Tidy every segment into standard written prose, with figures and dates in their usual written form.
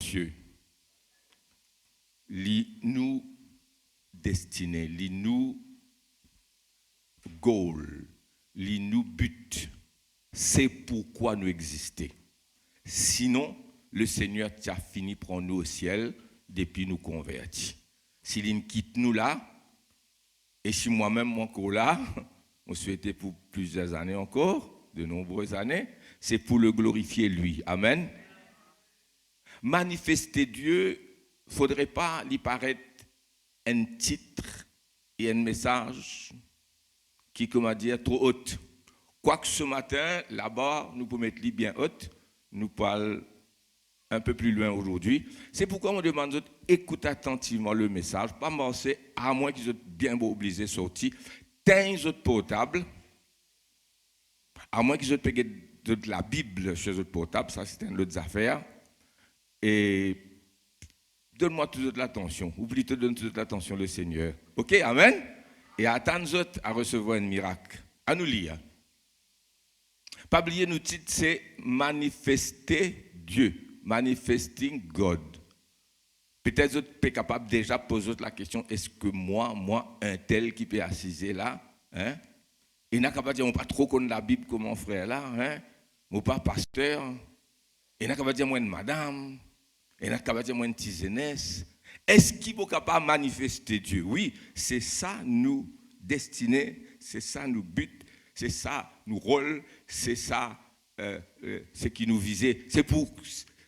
Dieu, li nous destiné, li nous goal, li nous but. C'est pourquoi nous existons. Sinon, le Seigneur a fini pour nous au ciel depuis nous convertis. S'il nous quitte nous là, et si moi-même encore là, on souhaitait pour plusieurs années encore, de nombreuses années, c'est pour le glorifier lui. Amen. Manifester Dieu, il ne faudrait pas lui paraître un titre et un message qui, comment dire, trop haute. Quoique ce matin, là-bas, nous pouvons mettre lui bien haute, nous parlons un peu plus loin aujourd'hui. C'est pourquoi on demande d'écouter attentivement le message, pas penser, à moins qu'ils soient bien obligés de sortir, tenez autres portables, à moins qu'ils soient payés de la Bible chez eux portable, ça c'est une autre affaire. Et donne-moi toute l'attention, ou plutôt donne toute l'attention le Seigneur. Ok, amen? Et attends-nous à recevoir un miracle. À nous lire. Pas oublier, nous titre, c'est Manifester Dieu. Manifesting God. Peut-être que vous êtes capable déjà de poser la question, est-ce que moi, un tel qui peut assiser là, hein? Il n'a qu'à pas dire, on pas trop connaître la Bible comme mon frère là, hein? Mon pas pasteur. Il n'a qu'à pas dire, moi, une madame. Il n'a qu'à pas dire, moi, une tisenesse. Est-ce qu'il est capable de manifester Dieu? Oui, c'est ça nous destinés, c'est ça nous but, c'est ça nous rôle, c'est ça ce qui nous visait.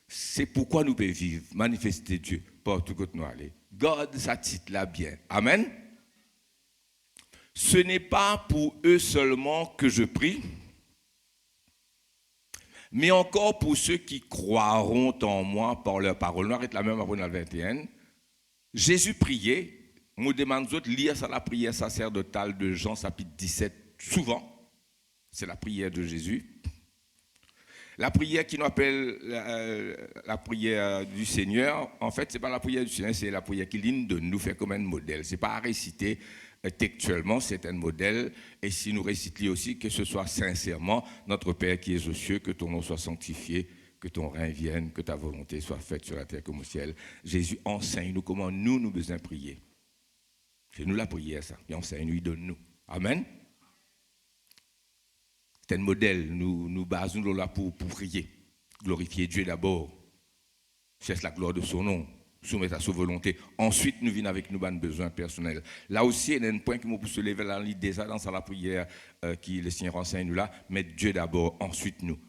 C'est pourquoi nous pouvons vivre, manifester Dieu, partout où nous allons. God, ça titre là bien. Amen. Ce n'est pas pour eux seulement que je prie, mais encore pour ceux qui croiront en moi par leur parole. Nous arrêtons la même après dans le 21. Jésus priait, nous demandons de lire ça la prière sacerdotale de Jean chapitre 17 souvent. C'est la prière de Jésus. La prière qui nous appelle la prière du Seigneur, en fait, ce n'est pas la prière du Seigneur, c'est la prière qu'il nous fait comme un modèle. Ce n'est pas à réciter textuellement, c'est un modèle. Et si nous récitons aussi, que ce soit sincèrement, notre Père qui est aux cieux, que ton nom soit sanctifié, que ton règne vienne, que ta volonté soit faite sur la terre comme au ciel. Jésus enseigne-nous comment nous besoin prier. C'est nous la prière, ça. Il enseigne-nous, il donne-nous. Amen. C'est un modèle, nous basons là pour prier. Glorifier Dieu d'abord. Cherche la gloire de son nom. Soumettre à sa volonté. Ensuite, nous venons avec nos besoins personnels. Là aussi, il y a un point qui m'a poussé lever la ligne déjà dans la prière qui le Seigneur enseigne nous là. Mettre Dieu d'abord, ensuite nous.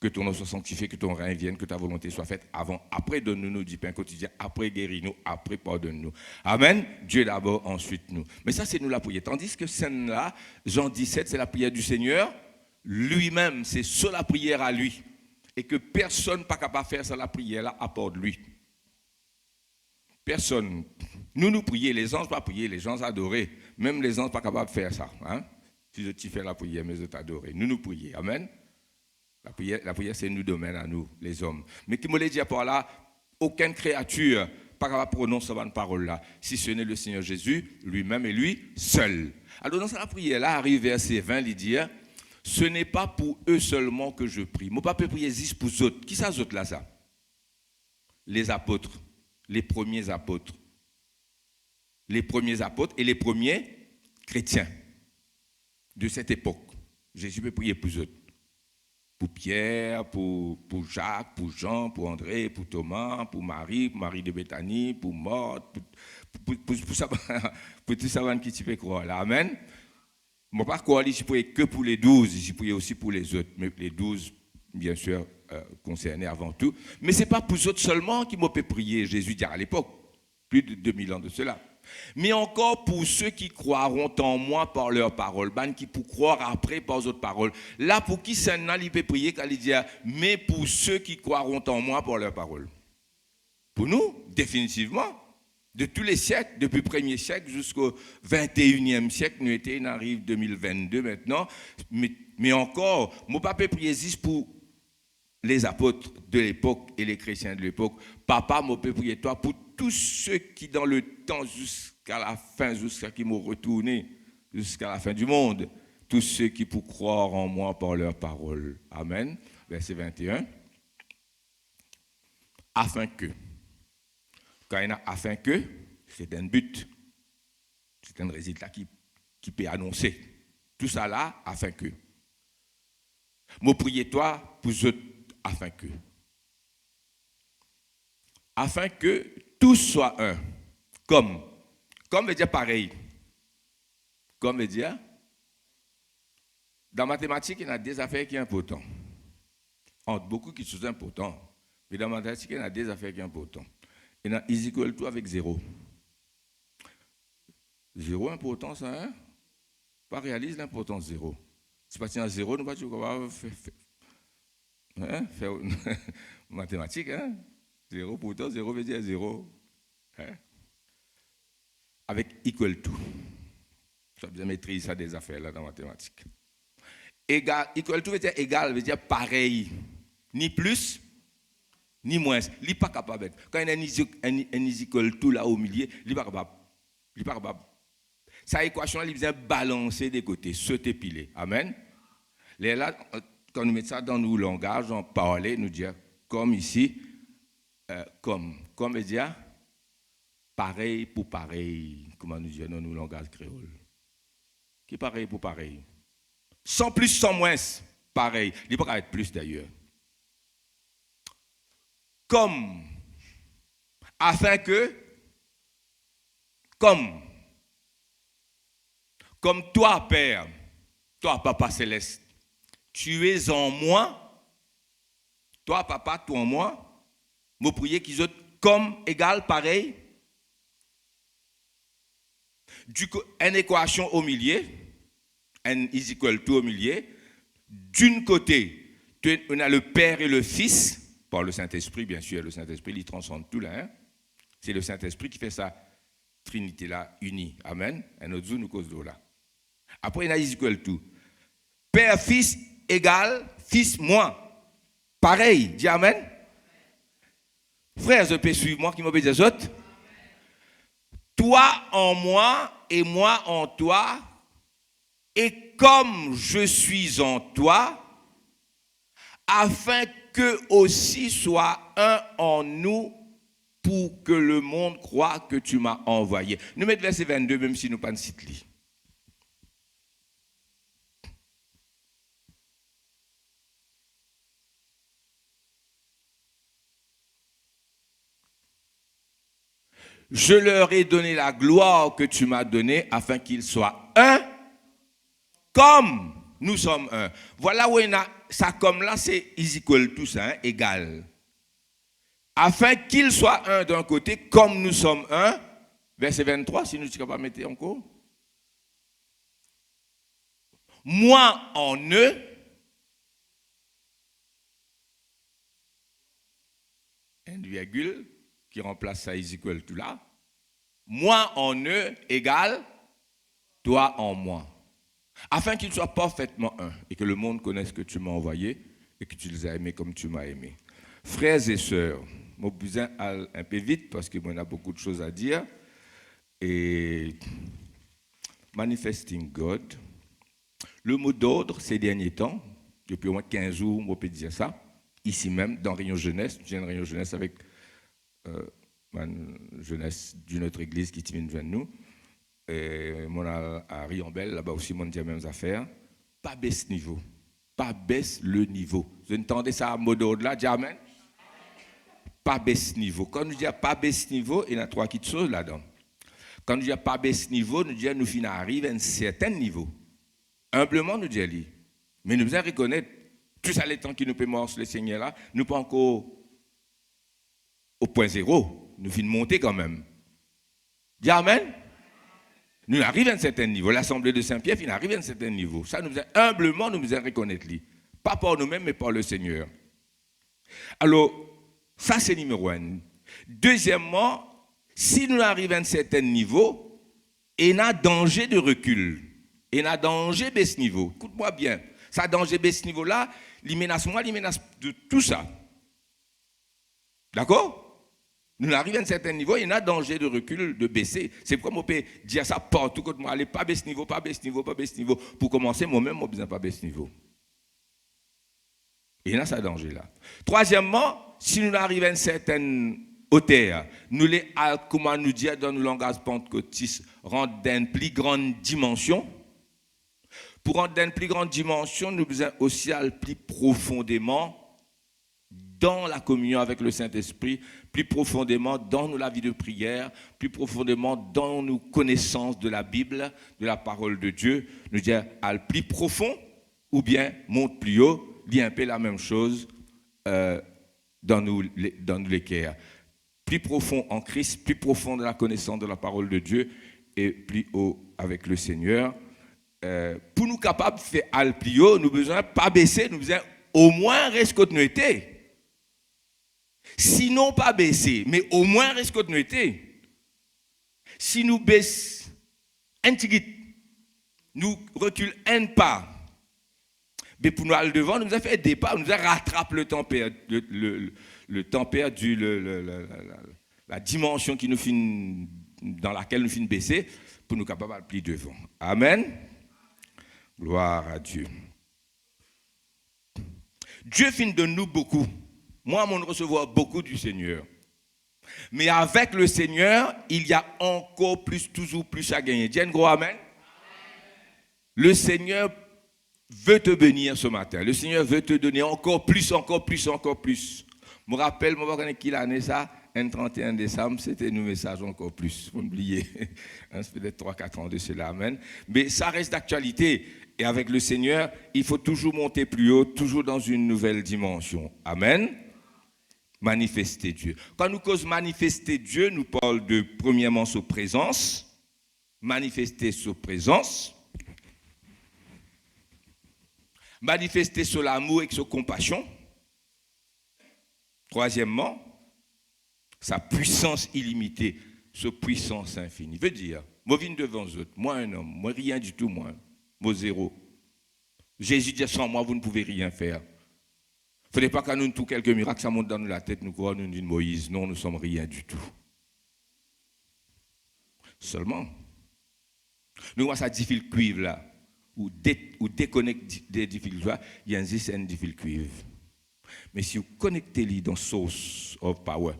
Que ton nom soit sanctifié, que ton règne vienne, que ta volonté soit faite avant. Après, donne-nous du pain quotidien. Après, guéris-nous. Après, pardonne-nous. Amen. Dieu d'abord, ensuite nous. Mais ça, c'est nous la prière. Tandis que celle-là, Jean 17, c'est la prière du Seigneur. Lui-même, c'est sur la prière à lui. Et que personne n'est pas capable de faire ça, la prière là, à part de lui. Personne. Nous prions, les anges pas prier, les gens adorer. Même les anges ne sont pas capables de faire ça. Hein? Si tu fais la prière, mais je t'adorer. Nous prions. Amen. La prière, c'est nous domaine à nous, les hommes. Mais qui me l'a dit par là, aucune créature pas capable de prononcer cette parole-là, si ce n'est le Seigneur Jésus, lui-même et lui seul. Alors, dans la prière-là, arrive verset 20, il dit, ce n'est pas pour eux seulement que je prie. Mon papa prier juste pour eux autres. Qui ça, eux autres là, ça? Les apôtres, les premiers apôtres. Les premiers apôtres et les premiers chrétiens de cette époque. Jésus peut prier pour eux autres. Pour Pierre, pour Jacques, pour Jean, pour André, pour Thomas, pour Marie de Béthanie, pour Marthe, pour tout ça qui tu peux croire là. Amen. Moi, par contre, je ne prie que pour les 12, je prie aussi pour les autres, mais les 12, bien sûr, concernés avant tout. Mais ce n'est pas pour les autres seulement qui m'ont prié, Jésus dit à l'époque, plus de 2000 ans de cela. Mais encore pour ceux qui croiront en moi par leurs paroles, qui pour croire après par autres paroles. Là, pour qui ça n'a pas prier, quand il dit, mais pour ceux qui croiront en moi par leurs paroles. Pour nous, définitivement, de tous les siècles, depuis le 1er siècle jusqu'au 21e siècle, nous étions, arrive 2022 maintenant, mais encore, mon papa prier juste pour les apôtres de l'époque et les chrétiens de l'époque. Papa, mon père prier toi pour tous ceux qui, dans le temps, jusqu'à la fin, jusqu'à qui m'ont retourné, jusqu'à la fin du monde, tous ceux qui pour croire en moi par leurs paroles. Amen. Verset 21. Afin que, Quand il y a afin que, c'est un but. C'est un résultat qui peut annoncer. Tout ça là, afin que. Moi, priez-toi pour eux, afin que. Afin que tout soit un. Comme veut dire pareil. Comme veut dire, dans la mathématique, il y a des affaires qui sont importantes. Entre beaucoup qui sont importants. Mais dans la mathématique, il y a des affaires qui sont importantes. Il y a is equal to avec 0. 0 important, ça, hein? Pas réalise l'importance 0. Si pas tiens 0, nous ne pouvons pas faire mathématiques, hein? 0 pourtant, 0 veut dire 0. Hein? Avec equal to. Ça veut dire maîtrise ça des affaires là dans la mathématique. Égal, equal to veut dire pareil. Ni plus, ni moins. Il n'est pas capable. Quand il y a un is equal to là au milieu, il n'est pas capable. Il n'est pas capable. Sa équation, il vient balancer des côtés, sauter piler. Amen. Là, quand nous mettons ça dans nos langages, en parler, nous dire comme ici, comme veut dire pareil pour pareil. Comment nous dire dans nos langages créoles? Qui est pareil pour pareil? Sans plus, sans moins, pareil. Il ne peut pas être plus d'ailleurs. Comme, afin que, comme toi, Père, toi, Papa Céleste, tu es en moi, toi, Papa, toi en moi, vous priez qu'ils soient comme, égal, pareil. Une équation au milieu, n is equal to au milieu. D'une côté, on a le Père et le Fils, par le Saint-Esprit, bien sûr, le Saint-Esprit, il transcende tout là. Hein? C'est le Saint-Esprit qui fait sa Trinité là, unie. Amen. Un autre jour, nous cause de là. Après, il y a is equal to. Père, Fils, égal, Fils, moi. Pareil, dis Amen. Frères, je peux suivre moi qui m'obéit des autres. Toi en moi et moi en toi, et comme je suis en toi, afin que aussi soit un en nous, pour que le monde croie que tu m'as envoyé. Nous mettons verset 22, même si nous pas de cite li. Je leur ai donné la gloire que tu m'as donnée, afin qu'ils soient un, comme nous sommes un. Voilà où il y a ça comme là, c'est is equal to ça, hein, égal. Afin qu'ils soient un d'un côté, comme nous sommes un. Verset 23, si nous ne sommes pas mettre encore. Moi en eux. Une virgule qui remplace ça is equal to là. Moi en eux égale toi en moi. Afin qu'ils soient parfaitement un et que le monde connaisse que tu m'as envoyé et que tu les as aimés comme tu m'as aimé. Frères et sœurs, je vais besoin un peu vite parce qu'il y a beaucoup de choses à dire. Et manifesting God, le mot d'ordre ces derniers temps, depuis au moins 15 jours, on peut dire ça, ici même, dans Réunion Jeunesse, je viens de Réunion Jeunesse avec jeunesse d'une autre église qui vient de nous. Et mon à Riambel, là-bas aussi, on dit les mêmes affaires. Pas baisse niveau. Pas baisse le niveau. Vous entendez ça à mot d'ordre là, dis amen. Pas baisse niveau. Quand nous disons pas baisse niveau, il y a trois petites choses là-dedans. Quand nous disons pas baisse niveau, nous disons nous finissons arriver à un certain niveau. Humblement, nous disons. Mais nous devons reconnaître, tout ça, les temps qui nous paiement sur le Seigneur là, nous pas encore au point zéro. Nous finissons monter quand même. Dis amen. Nous arrivons à un certain niveau. L'Assemblée de Saint-Pierre, il arrive à un certain niveau. Ça, nous humblement, nous devons reconnaître. Pas par nous-mêmes, mais par le Seigneur. Alors, ça, c'est numéro un. Deuxièmement, si nous arrivons à un certain niveau, il y a danger de recul. Il y a danger de ce niveau. Écoute-moi bien. Ça, danger de ce niveau-là, il menace moi, il menace de tout ça. D'accord? Nous arrivons à un certain niveau, il y a danger de recul, de baisser. C'est comme on peut dire ça partout quand moi, allez, pas baisser niveau, pas baisser niveau, pas baisser niveau. Pour commencer, moi-même, je n'ai besoin pas baisser niveau. Et il y a ça danger là. Troisièmement, si nous arrivons à un certain au terre. Nous les, comment nous dire dans le langage pentecôtiste, rendre d'une plus grande dimension. Pour rendre d'une plus grande dimension, nous besoin aussi aller plus profondément dans la communion avec le Saint-Esprit, plus profondément dans la vie de prière, plus profondément dans nos connaissances de la Bible, de la parole de Dieu. Nous dire aller plus profond ou bien monte plus haut, dit un peu la même chose dans nous les cœurs. Plus profond en Christ, plus profond dans la connaissance de la parole de Dieu et plus haut avec le Seigneur. Pour nous capables de faire aller plus haut, nous avons besoin de pas baisser, nous avons besoin au moins rester comme nous étions. Sinon pas baisser, mais au moins rester comme nous étions. Si nous baissons un petit guide, nous reculons un pas, mais pour nous aller devant, nous avons fait des pas, nous avons rattrapé le temps perdu, le temps perdu, la dimension qui nous fait, dans laquelle nous finissons baisser, pour nous capables de plier devant. Amen. Gloire à Dieu. Dieu finit de nous beaucoup. Moi, je recevoir beaucoup du Seigneur. Mais avec le Seigneur, il y a encore plus, toujours plus à gagner. Dis un gros amen. Le Seigneur veut te bénir ce matin. Le Seigneur veut te donner encore plus, encore plus, encore plus. Je me rappelle, je ne sais pas quelle année ça, un 31 décembre, c'était nos messages encore plus. Vous m'oubliez. C'est peut-être 3-4 ans de cela. Amen. Mais ça reste d'actualité. Et avec le Seigneur, il faut toujours monter plus haut, toujours dans une nouvelle dimension. Amen. Manifester Dieu. Quand nous causons manifester Dieu, nous parlons de premièrement sa présence, manifester sa présence, manifester son amour et sa compassion. Troisièmement, sa puissance illimitée, sa puissance infinie. Veut dire, moi je viens devant vous autres, moi un homme, moi rien du tout, moi zéro. Jésus dit sans moi vous ne pouvez rien faire. Il ne faudrait pas qu'à nous tout quelques miracles, ça monte dans la tête, nous croyons, nous disons Moïse, non, nous ne sommes rien du tout. Seulement, nous voyons ça difficile cuivre là, ou déconnecte des difficultés, il y a un difficile cuivre. Mais si vous connectez-les dans source of power,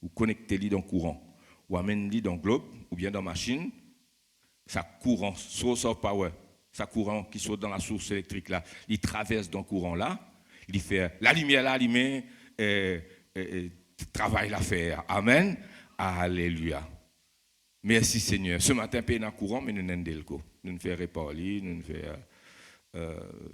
vous connectez-les dans courant, ou amenez-les dans globe, ou bien dans machine, ça courant, source of power, ça courant qui saute dans la source électrique là, il traverse dans le courant là, il fait la lumière là, il met travail à faire. Amen. Alléluia. Merci Seigneur. Ce matin, nous sommes courant, mais nous n'avons pas le coup. Nous ne faisons réparer, nous ne faisons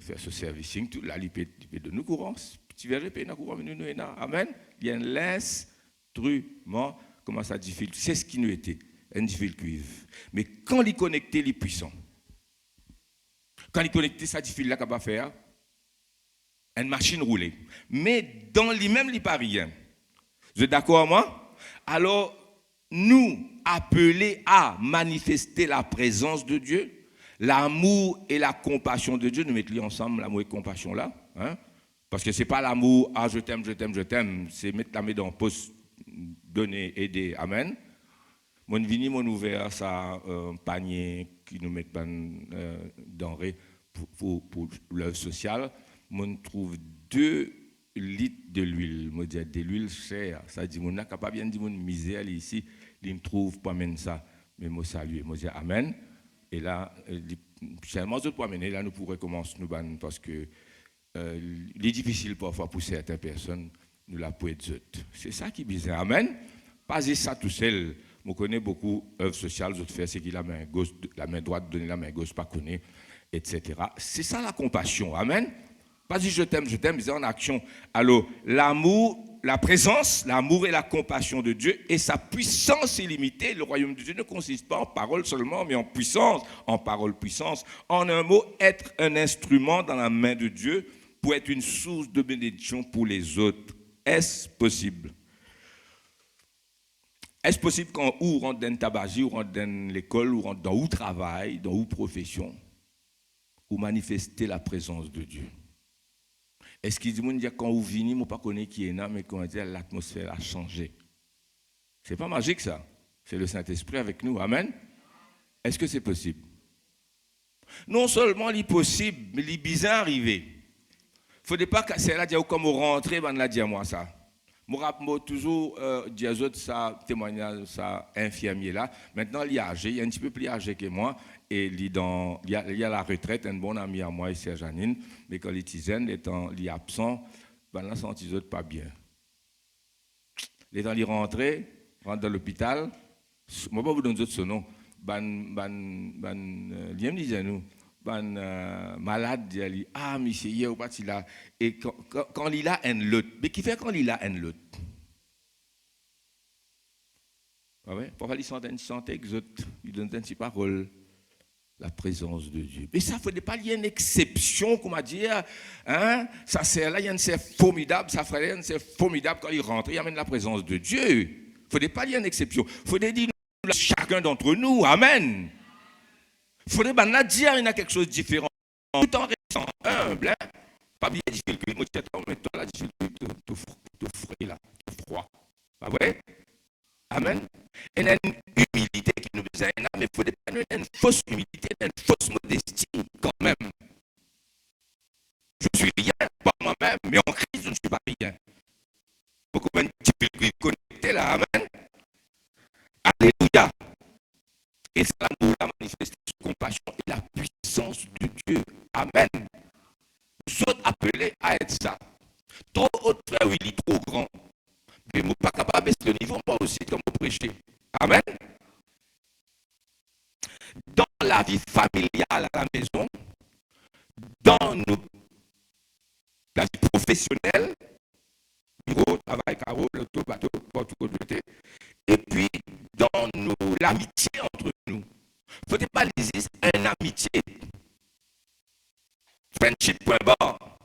faire ce servicing, tout la lipée de nous courants. Tu verras, nous sommes courant, mais nous n'avons pas. Amen. Il y a un l'instrument, comment ça difficile. C'est ce qui nous était, un difficile cuivre. Mais quand il est connecté, il est puissant. Quand il est connecté, ça difficile là, qu'il va faire. Une machine roulée. Mais dans lui-même, il n'y a pas rien. Vous êtes d'accord avec moi? Alors, nous, appelés à manifester la présence de Dieu, l'amour et la compassion de Dieu, nous mettons ensemble l'amour et la compassion là. Hein? Parce que ce n'est pas l'amour, ah je t'aime, je t'aime, je t'aime. C'est mettre la main dans le poste, donner, aider. Amen. Mon vini, mon ouvert, ça, un panier qui nous met denrées pour l'œuvre sociale. On trouve 2 litres de l'huile. Je dis de l'huile chère. Ça dit, on n'a pas bien dit mon misère ici. Il ne trouve pas même ça. Mais moi salue. Moi dis amen. Et là, seulement je peux amener. Là, nous pourrons commencer nous ban parce que il est difficile parfois pour certaines personnes. Nous la pouvons être. C'est ça qui est bizarre. Amen. Pas ça tout seul. Je connais beaucoup d'œuvres sociales. Je fais ce qu'il la main gauche, la main droite donner la main gauche, pas connaît, etc. C'est ça la compassion. Amen. Pas si je t'aime, mais en action. Alors, l'amour, la présence, l'amour et la compassion de Dieu et sa puissance illimitée. Le royaume de Dieu ne consiste pas en parole seulement, mais en puissance, en parole puissance. En un mot, être un instrument dans la main de Dieu pour être une source de bénédiction pour les autres. Est-ce possible? Est-ce possible quand on rentre dans une tabagie, on rentre dans l'école, on rentre dans où travail, dans où profession, ou manifester la présence de Dieu? Est-ce qu'il dit que quand vous venez, je ne pas connaître qui est là, mais quand l'atmosphère a changé? Ce n'est pas magique ça. C'est le Saint-Esprit avec nous. Amen. Est-ce que c'est possible? Non seulement il est possible, mais il est bizarre arrivé. Il ne faudrait pas que c'est là comme vous rentrez, ben là dire moi ça. Moi, toujours dire aux autres, ça témoignage, ça infirmier là. Maintenant, il est âgé, il est un petit peu plus âgé que moi. Et il y a la retraite, un bon ami à moi, c'est Janine. Mais quand il est absent, ben là, ça les autres pas bien. Les temps, il rentre dans l'hôpital. Moi, je vais vous donner ce nom. Il me disait nous. Malade, il dit, ah, monsieur, hier ou pas, il a. Et quand il a un lot, mais qui fait quand il a un lot? Ah ouais, parfois, il sentait que il donne une petite parole, la présence de Dieu. Mais ça, il ne faut pas qu'il y ait une exception, comment dire, hein? Ça, c'est là, il y a une c'est formidable, ça ferait c'est formidable quand il rentre, il amène la présence de Dieu. Il ne faut pas qu'il y ait une exception. Il faut dire chacun d'entre nous, amen. Il faudrait dire qu'il y a quelque chose de différent. Tout en restant humble, hein? Pas bien difficile, moi, tu es la difficulté, tout frais là, tout froid. Pas vrai? Amen. Et il y a une humilité qui nous besoin, mais il faut pas une fausse humilité, une fausse modestie quand même. Je suis rien par moi-même, mais en Christ, je ne suis pas rien. Beaucoup de difficultés connectées là, amen. Alléluia. Et c'est l'amour, la manifestation de compassion et la puissance de Dieu. Amen. Nous sommes appelés à être ça. Trop haut, frère, il est trop grand. Mais je ne suis pas capable de baisser le niveau, moi aussi, comme vous prêchez. Amen. Dans la vie familiale à la maison, dans la vie professionnelle, bureau, travail, carreau, l'auto, bateau, porte, côté, et puis dans l'amitié entre nous. Il ne faut pas laisser une amitié. Friendship, point barre.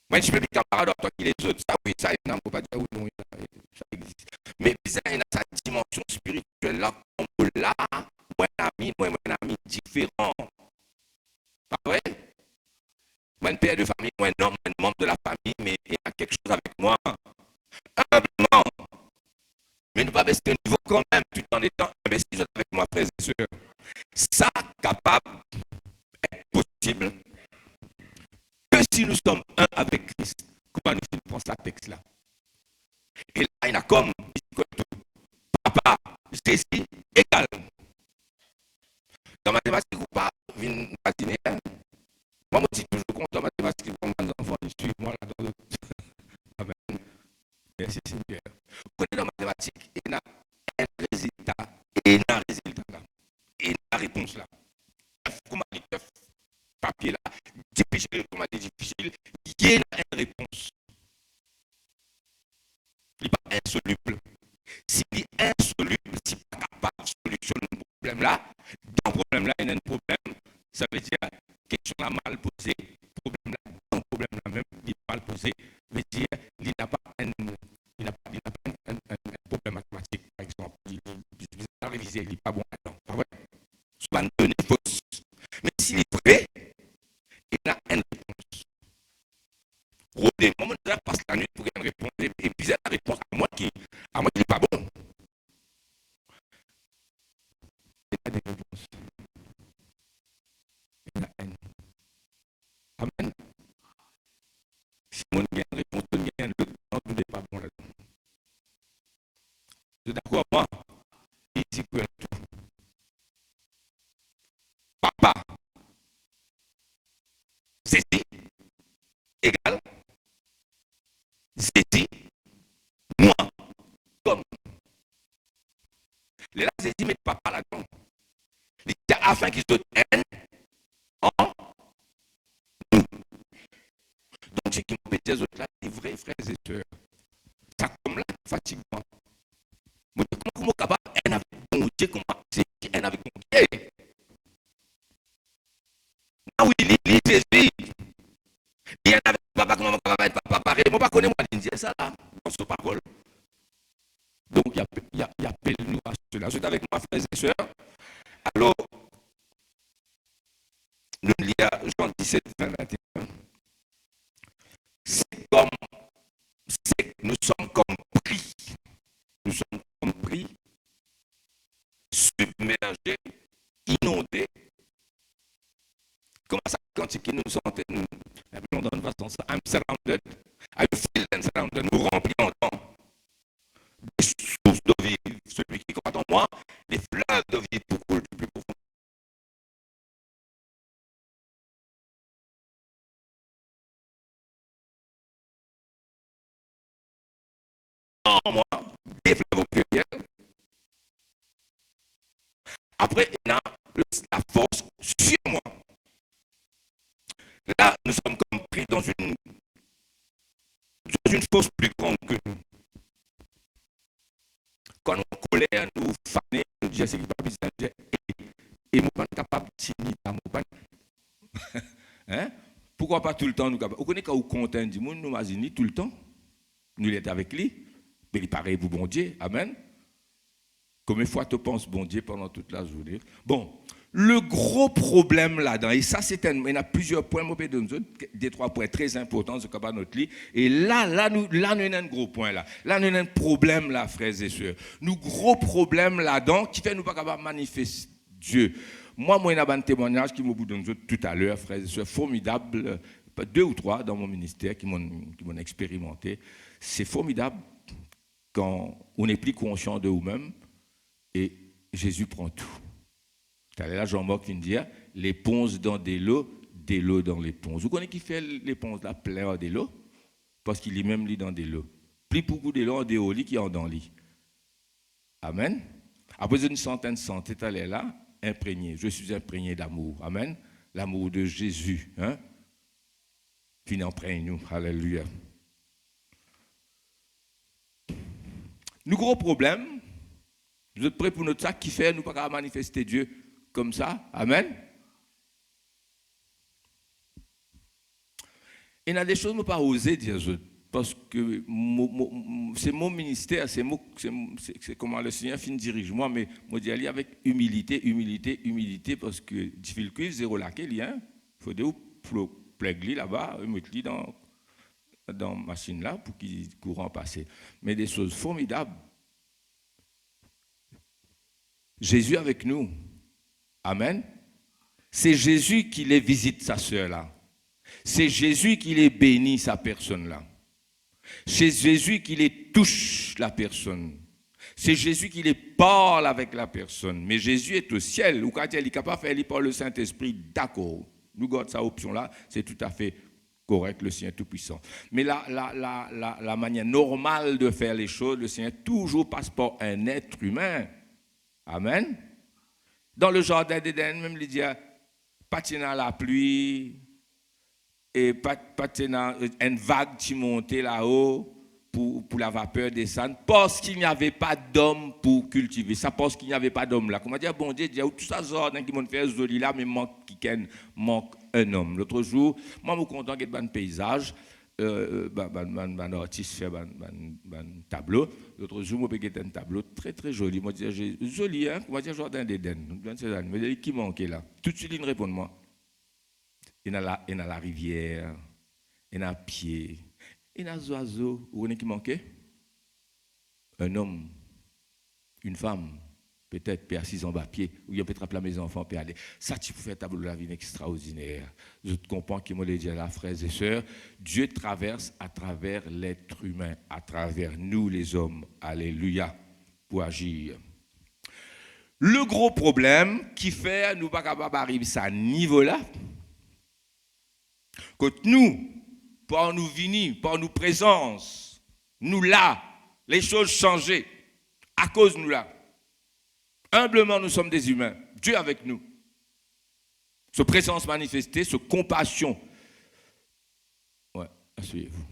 Moi, je peux dire camarade, toi qui les autres, ça oui, ça, il ne faut pas dire oui, non, ça existe. Mais ça, il a sa dimension spirituelle là, comme là, moi, un ami différent. Pas vrai? Moi, un père de famille, moi, un homme, un membre de la famille, mais il y a quelque chose avec moi. Humblement. Mais ne pas baisser le niveau quand même, tout en étant investi avec moi, frères et sœurs. Ça, capable, est possible, que si nous sommes un avec Christ. Comment nous prenons ce texte-là? Et là, il y a comme, papa, Jésus, égal. Dans mathématiques, ou pas, une matinée, moi, je dis toujours content mathématiques pour mes enfants, je suis moi là dans le. Amen. Merci Seigneur. Vous connaissez dans mathématiques, il y a un résultat, et il y a un résultat là. Et il y a une réponse là. Comment dit papier là, difficile, comment dit difficile, il y a une réponse. Il n'est pas insoluble. S'il est insoluble, s'il n'est pas capable de solutionner le problème là, dans le problème là, il y a un problème, ça veut dire question là mal posée, problème là, dans le problème là même, il est mal posé, veut dire il n'a pas un problème mathématique, par exemple. Il a révisé, il n'est pas bon là-dedans. Pas vrai? Soit une donnée fausse. Mais s'il est prêt, il a une réponse. Rodé, moi, je passe la nuit pour une réponse, et puis c'est la réponse à moi qui n'est pas bon. Il y a des réponses. Il y a une. Amen. Si moi, il y a une réponse, il y a une autre, tout n'est pas bon là-dedans. Vous êtes d'accord, moi? Ici, pour tout. Papa, c'est égal. C'est moi, comme. Les là, c'est dit, mais papa là-dedans. Afin qu'ils se tiennent en nous. Donc, ce qui me dit aux autres là, les vrais frères et sœurs, ça comme là, fatigant. Mais comment capable un avec mon Dieu, comment c'est un avec mon Dieu? Ah oui, Jésus. Il y en a avec papa, comment capable être papa pareil? Moi, pas connaître moi, il dit ça là, dans ce parole. Donc, il appelle nous à cela. Je suis avec moi, frères et sœurs. Alors, nous lisons Jean 17, 21. Nous sommes compris. Nous sommes compris, submergés, inondés. Comment ça, quand qui nous sentons, nous, dans une façon, I'm surrounded, I feel and surrounded, nous remplissons Après, il y a la force sur moi. Là, nous sommes comme pris dans une force plus grande que nous. Quand nous colère, nous fanons, nous disons, c'est pas besoin de et nous sommes capables de signer dans mon pan. Hein? Pourquoi pas tout le temps nous capables? Vous connaissez quand vous comptez du monde, nous imaginons tout le temps. Nous sommes avec lui, mais il paraît pour bon Dieu. Amen. Combien de fois tu penses bon Dieu pendant toute la journée? Bon, le gros problème là-dedans, et ça c'est il y a plusieurs points, moi je vais donner des 3 points très importants de ce notre lit. Et là nous avons un gros point là. Là nous avons un problème là, frères et sœurs. Nous gros problème là-dedans qui fait nous pas capable manifester Dieu. Moi il y a un témoignage qui m'a donné tout à l'heure, frères et sœurs, formidable, 2 ou 3 dans mon ministère qui m'ont expérimenté. C'est formidable quand on est plus conscient de nous-mêmes et Jésus prend tout. Tout à l'heure, Jean-Marc vient de dire l'éponge dans des lots dans l'éponge. Vous connaissez qui fait l'éponge là, plein de lots? Parce qu'il est même lit dans des lots. Plus beaucoup de lots en dehors lit qu'il y a dans lit. Amen. Après une centaine de santé, tout à l'heure là, imprégné. Je suis imprégné d'amour. Amen. L'amour de Jésus. Hein? Puis imprègne nous. Alléluia. Nous gros problème. Vous êtes prêts pour notre sac qui fait nous pas manifester Dieu comme ça? Amen. Il y a des choses que nous pas osé dire parce que c'est mon ministère, c'est comment le Seigneur fin dirige moi, mais moi dis aller avec humilité parce que difficulté zéro laquelle il y a, faut de plug là-bas, mettre lui dans la machine là pour qu'il courant passer. Mais des choses formidables. Jésus avec nous. Amen. C'est Jésus qui les visite, sa sœur là. C'est Jésus qui les bénit, sa personne là. C'est Jésus qui les touche, la personne. C'est Jésus qui les parle avec la personne. Mais Jésus est au ciel. Ou quand il est capable de faire par le Saint-Esprit, d'accord. Nous gardons cette option là, c'est tout à fait correct, le Seigneur tout-puissant. Mais la manière normale de faire les choses, le Seigneur toujours passe par un être humain. Amen. Dans le jardin d'Éden, même il dit, patiner à la pluie, et patiner une vague qui montait là-haut pour la vapeur descendre, parce qu'il n'y avait pas d'homme pour cultiver. Ça parce qu'il n'y avait pas d'homme là. Comment dire, bon Dieu, dit, tout ça, jardin qui m'ont fait joli là, mais manque un homme. L'autre jour, moi, je suis content qu'il y ait un paysage. Un artiste fait un tableau. L'autre jour, je j'ai un tableau très très joli. Moi, je dis, joli, hein? Comment dire, jardin d'Éden. Je dis, qui manquait là? Tout de suite, il répond moi. Il y a la rivière, il y a un pied, il y a des oiseaux. Vous voyez qui manquait? Un homme, une femme, peut-être, puis assis en bas pied, ou il peut attraper mes enfants, puis aller. Ça, tu peux faire un tableau de la vie extraordinaire. Je comprends qu'il m'a dit à la frères et sœurs, Dieu traverse à travers l'être humain, à travers nous les hommes. Alléluia, pour agir. Le gros problème qui fait nous pas capables d'arriver à ce niveau-là, que nous, par nous venir, par nos présences, nous là, les choses changées, à cause de nous là. Humblement, nous sommes des humains. Dieu avec nous. Ce présence manifestée, ce compassion. Ouais, asseyez-vous.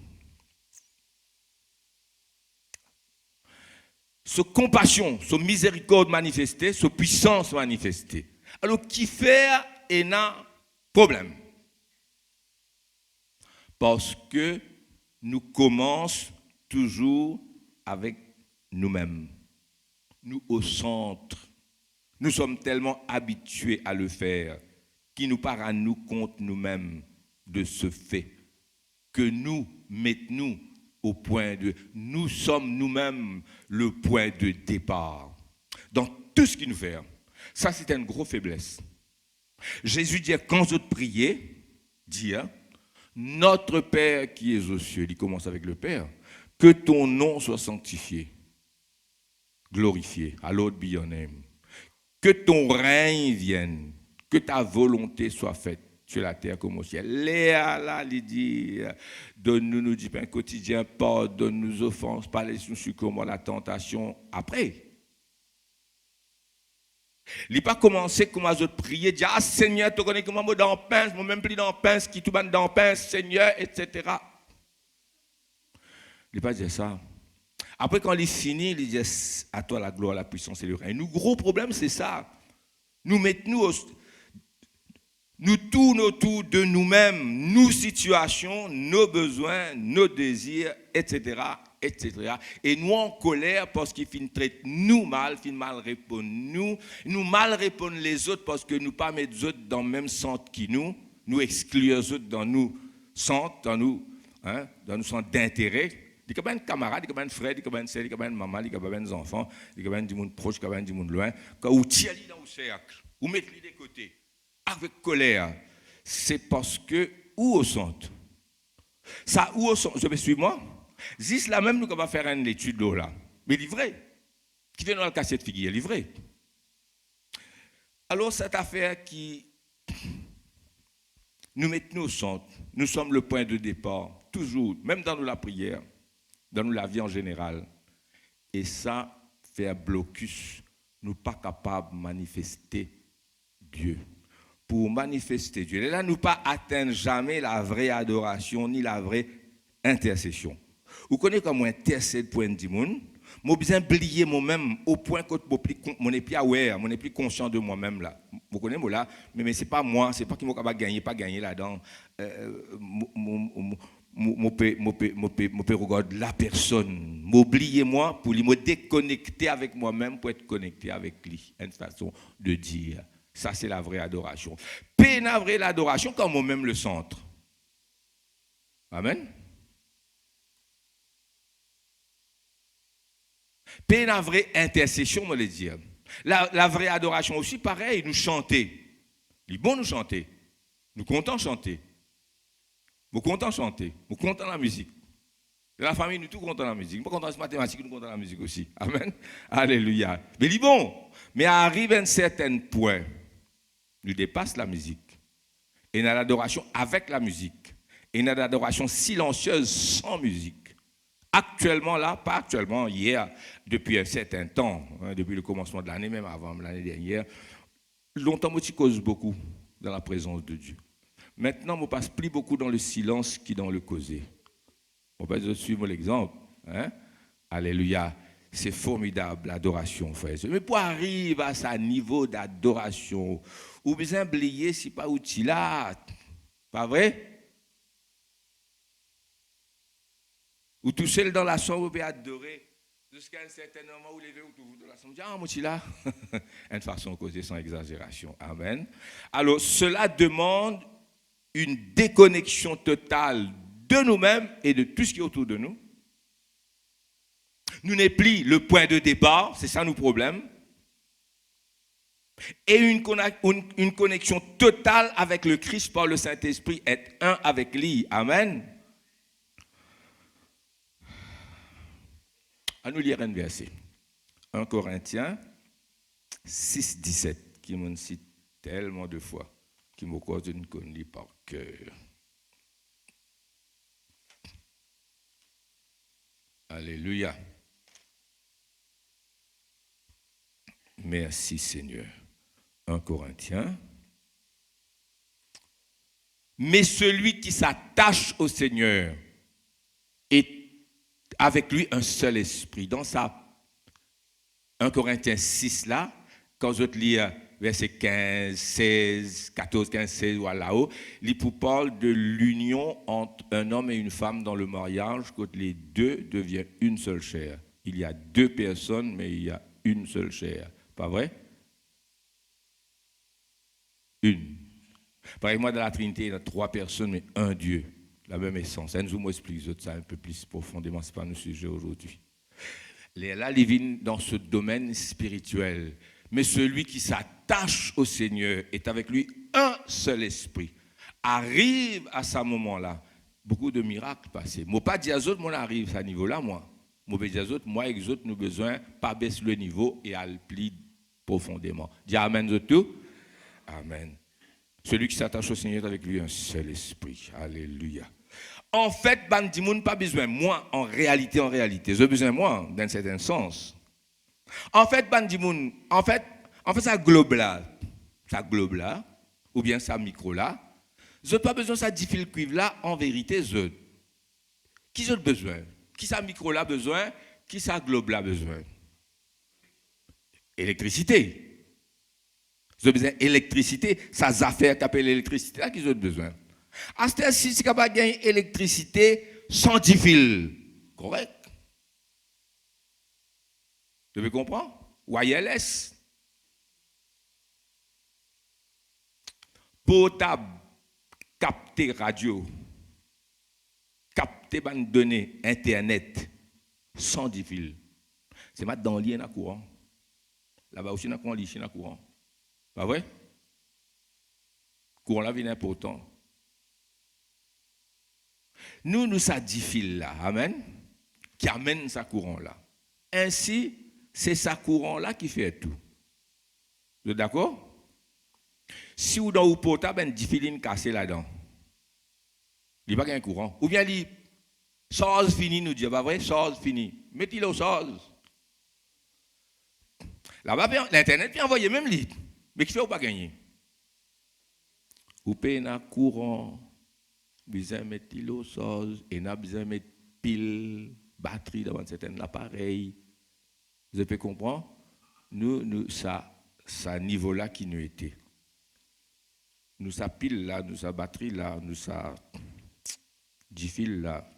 Ce compassion, ce miséricorde manifestée, ce puissance manifestée. Alors, qui fait un problème? Parce que nous commençons toujours avec nous-mêmes. Nous au centre. Nous sommes tellement habitués à le faire qu'il nous part à nous contre nous-mêmes de ce fait que nous mettons au point de... Nous sommes nous-mêmes le point de départ dans tout ce qu'il nous fait. Ça, c'est une grosse faiblesse. Jésus dit, quand je te priais, dit, notre Père qui es aux cieux, il commence avec le Père, que ton nom soit sanctifié, glorifié, hallowed be your name. Que ton règne vienne, que ta volonté soit faite sur la terre comme au ciel. Léa, là, il dit, donne-nous nos pains quotidiens, pardonne-nous nos offenses, pas laisse-nous succomber à la tentation après. Il n'a pas commencé comme à autres prier, dire ah Seigneur, tu connais comment moi dans pince, moi même plus dans pince, qui tout ban dans pince, Seigneur, etc. Il n'a pas dit ça. Après, quand il finit, il dit à toi la gloire, la puissance et le règne. Nous, gros problème, c'est ça. Nous tournons autour de nous-mêmes, nos situations, nos besoins, nos désirs, etc., etc. Et nous en colère parce qu'ils finissent traiter nous mal, finissent mal répondre nous mal répondre les autres parce que nous pas mettre les autres dans le même centre que nous excluons les autres dans nos centres, dans nos centres d'intérêt. Il y a des camarades, il y a des frères, il y a des sœurs, il y a des mamans, il y a des enfants, il y a des gens proches, il y a des gens loin. Quand vous tirez dans le cercle, vous mettez les de côté, avec colère, c'est parce que, où au centre? Ça, où au centre? Je me suis moi? Juste là même, nous allons faire une étude là. Mais livré. Qui vient dans le cassette figure, livré. Alors, cette affaire qui nous met au centre, nous sommes le point de départ, toujours, même dans la prière, dans la vie en général. Et ça fait un blocus. Nous ne sommes pas capables de manifester Dieu. Pour manifester Dieu. Et là, nous ne pas atteindre jamais la vraie adoration ni la vraie intercession. Vous connaissez comment intercède pour un démon? Moi, besoin oublier moi-même au point que mon n'est plus aware, mon n'est plus conscient de moi-même là. Vous connaissez moi là, mais c'est pas moi, c'est pas qui m'a gagné, pas gagner là-dedans. Mon regarde la personne, m'oublier moi pour lui me déconnecter avec moi-même pour être connecté avec lui. Une façon de dire. Ça, c'est la vraie adoration. Pénavrer l'adoration comme moi-même le centre. Amen. Pénavrer intercession, on va le dire. La vraie adoration aussi, pareil, nous chanter. Il est bon nous chanter. Nous comptons chanter. Nous comptons chanter. Nous comptons la musique. De la famille, nous tous comptons la musique. Nous comptons la mathématique, nous comptons la musique aussi. Amen. Alléluia. Mais il est bon. Mais arrive à un certain point, nous dépasse la musique. Et dans l'adoration avec la musique. Et dans l'adoration silencieuse sans musique. Actuellement, là, pas actuellement, hier, depuis un certain temps, depuis le commencement de l'année, même avant l'année dernière, longtemps, je cause beaucoup dans la présence de Dieu. Maintenant, je ne passe plus beaucoup dans le silence qui dans le causer. On peut suivre l'exemple. Hein? Alléluia. C'est formidable, l'adoration, frère. Mais pour arriver à ce niveau d'adoration, ou besoin oublier si pas outil là, pas vrai? Ou tout seul dans la chambre, vous pouvez adorer jusqu'à un certain moment où vous levez autour de la chambre. Ah, moi, je là. Une façon de causer sans exagération. Amen. Alors, cela demande une déconnexion totale de nous-mêmes et de tout ce qui est autour de nous. Nous n'est plus le point de départ, c'est ça nos problèmes. Et une connexion totale avec le Christ par le Saint-Esprit, être un avec lui. Amen. À nous lire un verset. 1 Corinthiens 6, 17, qui m'en cite tellement de fois, qui me cause une connerie par cœur. Alléluia. Merci Seigneur. 1 Corinthiens. Mais celui qui s'attache au Seigneur est avec lui un seul esprit. Dans ça, 1 Corinthiens 6 là, quand je lis verset 15, 16, 14, 15, 16, voilà là-haut, il parle de l'union entre un homme et une femme dans le mariage, quand les deux deviennent une seule chair. Il y a deux personnes, mais il y a une seule chair. Pas vrai? Une. Pareil, moi, dans la Trinité, il y a trois personnes, mais un Dieu. La même essence. Elle nous explique ça un peu plus profondément, ce n'est pas notre sujet aujourd'hui. Là, il vient dans ce domaine spirituel. Mais celui qui s'attache au Seigneur est avec lui un seul esprit. Arrive à ce moment-là, beaucoup de miracles passés. Moi, pas dire aux autres, moi, arrive à ce niveau-là, moi. Moi, dire aux autres, moi et les autres, nous avons besoin pas baisser le niveau et à le plier profondément. Dis amen, tout. Amen. Celui qui s'attache au Seigneur est avec lui un seul esprit. Alléluia. En fait, Bandimoun pas besoin moi en réalité, j'ai besoin moi dans un certain sens. En fait, Bandimoun, en fait, En fait, ça globe là, ou bien ça micro là, vous n'avez pas besoin de ça 10 fils cuivre là, en vérité, vous. Qui vous avez besoin? Qui ça micro là besoin? Qui ça globe là besoin? Électricité. Vous avez besoin d'électricité, ça affaires qui appellent l'électricité là, qui vous avez besoin. À ce si vous avez gagné électricité sans 10 fils, correct? Vous devez comprendre? Wireless. Portable, capter radio, capter bande données, internet, sans 10 fils. C'est maintenant lié dans le courant. Là-bas aussi, dans le courant, lié dans le courant. Pas vrai? Le courant là vient important. Nous ça 10 fils là, amen, qui amène ça courant là. Ainsi, c'est ça courant là qui fait tout. Vous êtes d'accord? Si vous dans un portable, un 10 fils cassé là-dedans, il n'y a pas un courant. Ou bien il chose fini, nous dit, pas vrai? Chose fini. Mettez-le au chose. Là-bas, l'Internet peut envoyer même lui. Mais qui fait ou pas gagner? Vous payez un courant, vous avez mettre au chose, et vous avez mettre pile, batterie dans un certain appareil. Vous avez comprendre? Nous, ça niveau là qui nous était. Nous, ça pile là, nous, ça batterie là, nous, ça 10 fils là.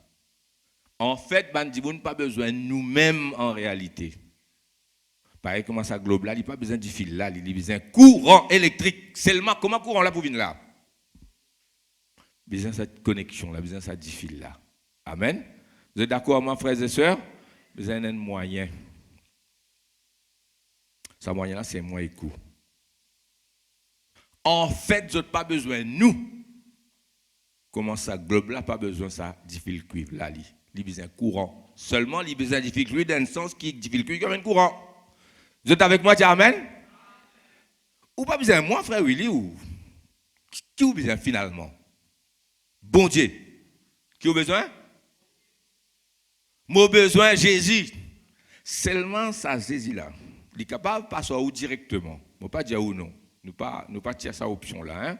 En fait, nous pas besoin de nous-mêmes en réalité. Pareil, comment ça globe là, il n'y a pas besoin de fil là, il a besoin de courant électrique. Seulement, comment courant là pour venir là? Besoin de cette connexion là, besoin de cette 10 fils là. Amen. Vous êtes d'accord, mes frères et sœurs? Besoin d'un moyen. Ce moyen là, c'est un moyen court. En fait, vous n'avez pas besoin de nous. Comment ça globe là, pas besoin de ça 10 fils cuivre là, il a besoin de courant. Seulement, il a besoin de 10 fils cuivre dans le sens qui 10 fils cuivre comme un courant. Vous êtes avec moi, dis amen? Ou pas besoin de moi, frère Willy, ou qui a besoin finalement? Bon Dieu. Qui a besoin? Moi besoin Jésus. Seulement ça, Jésus là. Il est capable de passer où directement. Je ne vais pas dire où non. Nous ne pas tirer ça option là. Hein?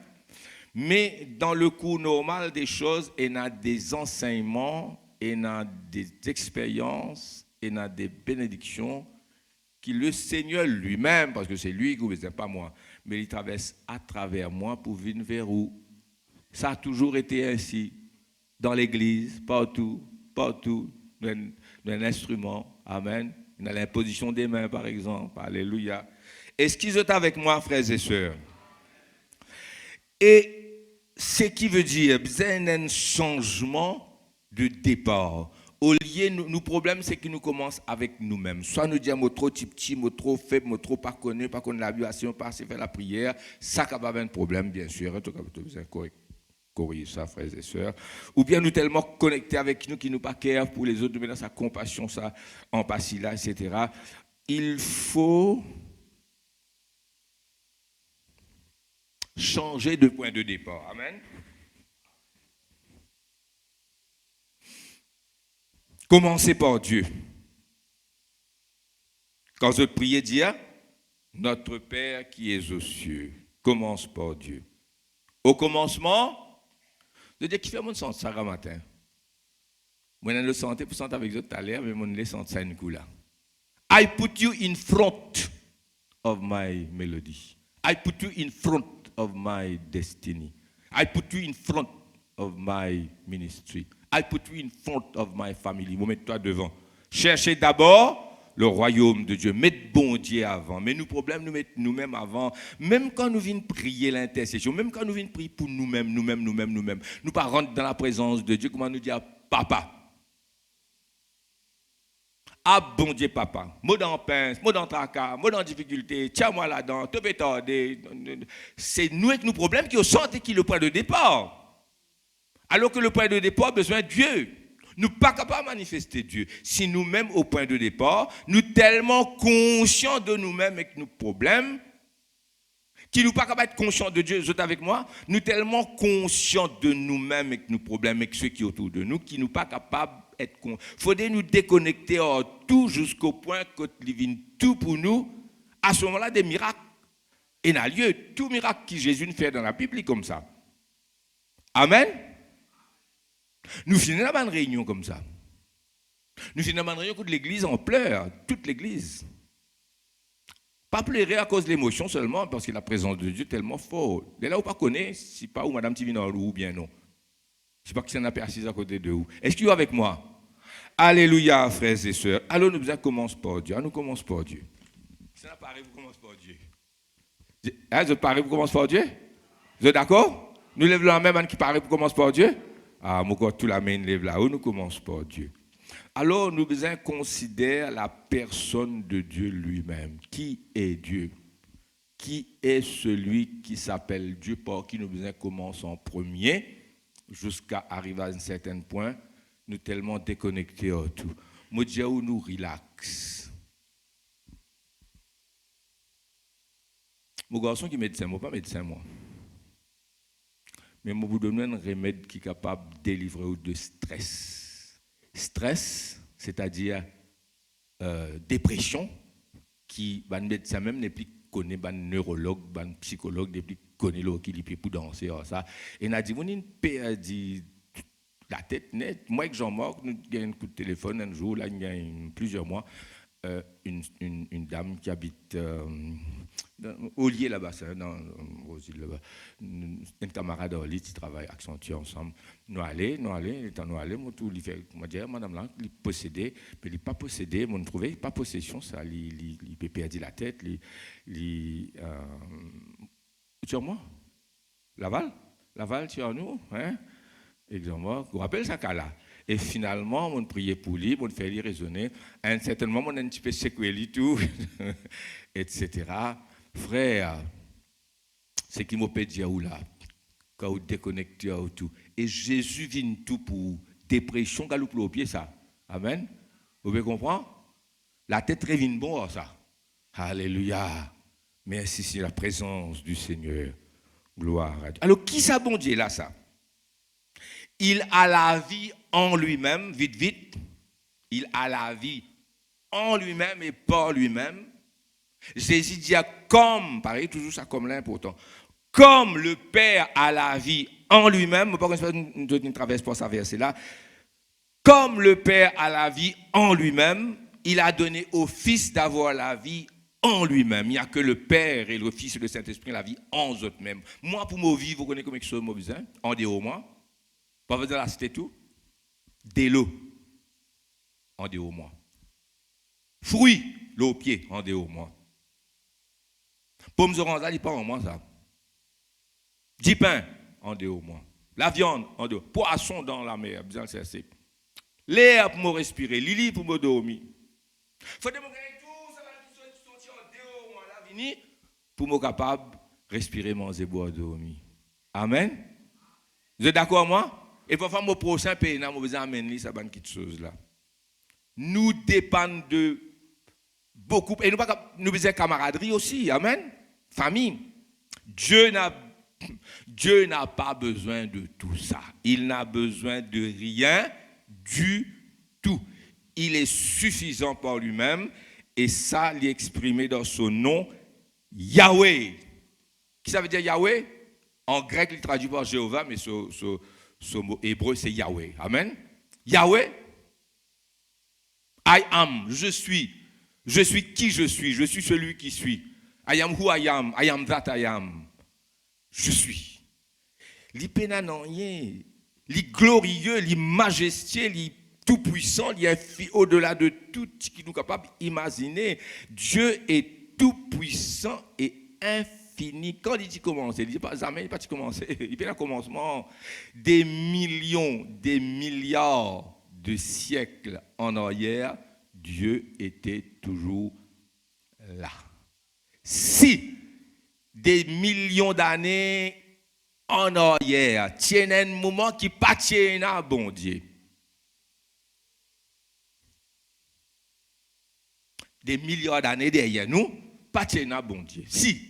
Mais dans le cours normal des choses, il y a des enseignements, il y a des expériences, il y a des bénédictions qui le Seigneur lui-même, parce que c'est lui qui ne pas moi, mais il traverse à travers moi pour venir vers où. Ça a toujours été ainsi, dans l'église, partout, dans l'instrument, amen, dans l'imposition des mains par exemple, alléluia. Est-ce qu'ils sont avec moi, frères et sœurs? Et ce qui veut dire, c'est un changement de départ. Au lieu, nos problèmes, c'est qu'ils nous commencent avec nous-mêmes. Soit nous disons, trop petit, trop faible, trop pas connu la vibration, pas assez faire la prière. Ça, ça va avoir un problème, bien sûr. En tout cas, vous avez corriger ça, frères et sœurs. Ou bien nous tellement connectés avec nous, qui nous pas care pour les autres, nous mettons sa compassion, ça, en passant là, etc. Il faut changer de point de départ. Amen. Commencez par Dieu. Quand je prie, dire notre Père qui es aux cieux. Commence par Dieu. Au commencement, je dis qui fait mon sens ça matin. Moi, je le sentais pour sentir avec eux tout à l'heure, mais je le sens ça une coup là. I put you in front of my melody. I put you in front of my destiny. I put you in front of my ministry. I put you in front of my family. Vous mettez toi devant. Cherchez d'abord le royaume de Dieu. Mettez bon Dieu avant. Mais nos problèmes, nous mettons nous-mêmes avant. Même quand nous venons prier l'intercession, même quand nous venons prier pour nous-mêmes, nous pas rentrer dans la présence de Dieu, comment nous dire papa. Ah bon Dieu papa, moi dans pince, moi dans tracas, moi dans difficulté, tiens-moi là-dedans, te fais tarder. C'est nous avec nos problèmes qui ressentent qui le point de départ. Alors que le point de départ a besoin de Dieu. Nous ne sommes pas capables de manifester Dieu. Si nous-mêmes au point de départ, nous sommes tellement conscients de nous-mêmes avec nos problèmes, qui nous pas capables d'être conscients de Dieu, vous êtes avec moi, nous sommes tellement conscients de nous-mêmes avec nos problèmes, avec ceux qui sont autour de nous, qui nous pas capables d'être conscients. Il faudrait nous déconnecter en tout jusqu'au point que il vient tout pour nous. À ce moment-là, des miracles Et n'a lieu, tout miracle que Jésus fait dans la Bible est comme ça. Amen. Nous finissons dans une réunion comme ça. Nous finissons dans une réunion où l'église en pleure, toute l'église. Pas pleurer à cause de l'émotion seulement, parce que la présence de Dieu est tellement forte. Dès là où pas connaît, si pas où Madame Tivina ou bien non. Je ne sais pas qui s'en a assis à côté de vous. Est-ce que vous êtes avec moi? Alléluia, frères et sœurs. Alors nous commençons par Dieu. Nous commençons par Dieu. Si ça paraît, vous commencez par Dieu. Je parie, vous commencez par Dieu? Vous êtes d'accord? Nous lèvons la même qui paraît, vous commencez par Dieu? Ah, mon corps, tout la main lève là. Nous commençons par Dieu. Alors, nous besoin considérer la personne de Dieu lui-même. Qui est Dieu? Qui est celui qui s'appelle Dieu, par qui nous besoin commencer en premier, jusqu'à arriver à un certain point, nous tellement déconnectés à tout. Moi, je où nous relax. Mon garçon qui est médecin, moi pas médecin, moi. Mais je vous donne un remède qui est capable de délivrer de stress. Stress, c'est-à-dire dépression, qui, les médecins même, n'est plus connaît, les neurologues, les psychologues, n'est plus connaît qui est pour danser, ça. Et on a dit, on a perdu la tête nette. Moi, avec Jean-Marc, nous avons un coup de téléphone un jour, là, il y a plusieurs mois, une dame qui habite au lieu là-bas, aux îles là-bas. Un camarade Orly qui travaille à Accenture ensemble. Nous allons, moi tout lui fait, moi dire madame là, il possédait, mais il pas possédé, moi trouvé pas possession ça, il peut perdre la tête, sur moi. Laval sur nous, hein? Exactement. Vous rappelez ça là? Et finalement, on priait pour lui, on fait lui raisonner. À un certain moment, on a un petit peu secoué lui tout, etc. Frère, c'est qui m'a dit là, quand vous déconnectez à tout. Et Jésus vient tout pour dépression, galoupe au pied, ça. Amen. Vous pouvez comprendre? La tête très vine bon, ça. Alléluia. Merci, c'est la présence du Seigneur. Gloire à Dieu. Alors, qui ça, bon Dieu, là, ça? Il a la vie en lui-même, vite, vite. Il a la vie en lui-même et par lui-même. Jésus dit comme, pareil, toujours ça comme l'important. Comme le Père a la vie en lui-même, pas qu'on traverse pas ça verset là. Comme le Père a la vie en lui-même, il a donné au Fils d'avoir la vie en lui-même. Il n'y a que le Père et le Fils et le Saint-Esprit la vie en eux-mêmes. Moi, pour me vivre, vous connaissez comment chose moi besoin? En dehors de moi. Pas besoin de la cité tout. De l'eau. En dehors de moi. Fruits, l'eau au pied, en dehors de moi. Pommes oranges, il pas en moi ça. 10 pains, en dehors de moi. La viande, en dehors. Poisson dans la mer, besoin de cesser. L'air pour me respirer, l'île pour me dormir. Faut que je tout ça qui sont en dehors de moi, la vie, pour me capable de respirer, manger, boire, dormir. Amen. Vous êtes d'accord moi? Et pour faire mon prochain pays, nous avons besoin d'amener ça bonne petite chose là. Nous dépendons de beaucoup et nous besoin de camaraderie aussi. Amen. Famille. Dieu n'a pas besoin de tout ça. Il n'a besoin de rien du tout. Il est suffisant par lui-même et ça l'est exprimé dans son nom Yahweh. Qui ça veut dire Yahweh? En grec, il traduit par Jéhovah, mais ce mot hébreu, c'est Yahweh. Amen. Yahweh, I am, je suis. Je suis qui je suis celui qui suis. I am who I am that I am. Je suis. Li pena non rien, li glorieux, li majestueux, li tout-puissant, li au-delà de tout ce qui nous est capable d'imaginer. Dieu est tout-puissant et infini. Quand il dit commencer, il dit pas jamais, il pas commencer. Il fait un commencement des millions, des milliards de siècles en arrière, Dieu était toujours là. Si des millions d'années en arrière tiennent un moment qui pas tient à bon Dieu. Des milliards d'années derrière nous, pas tient à bon Dieu. Si.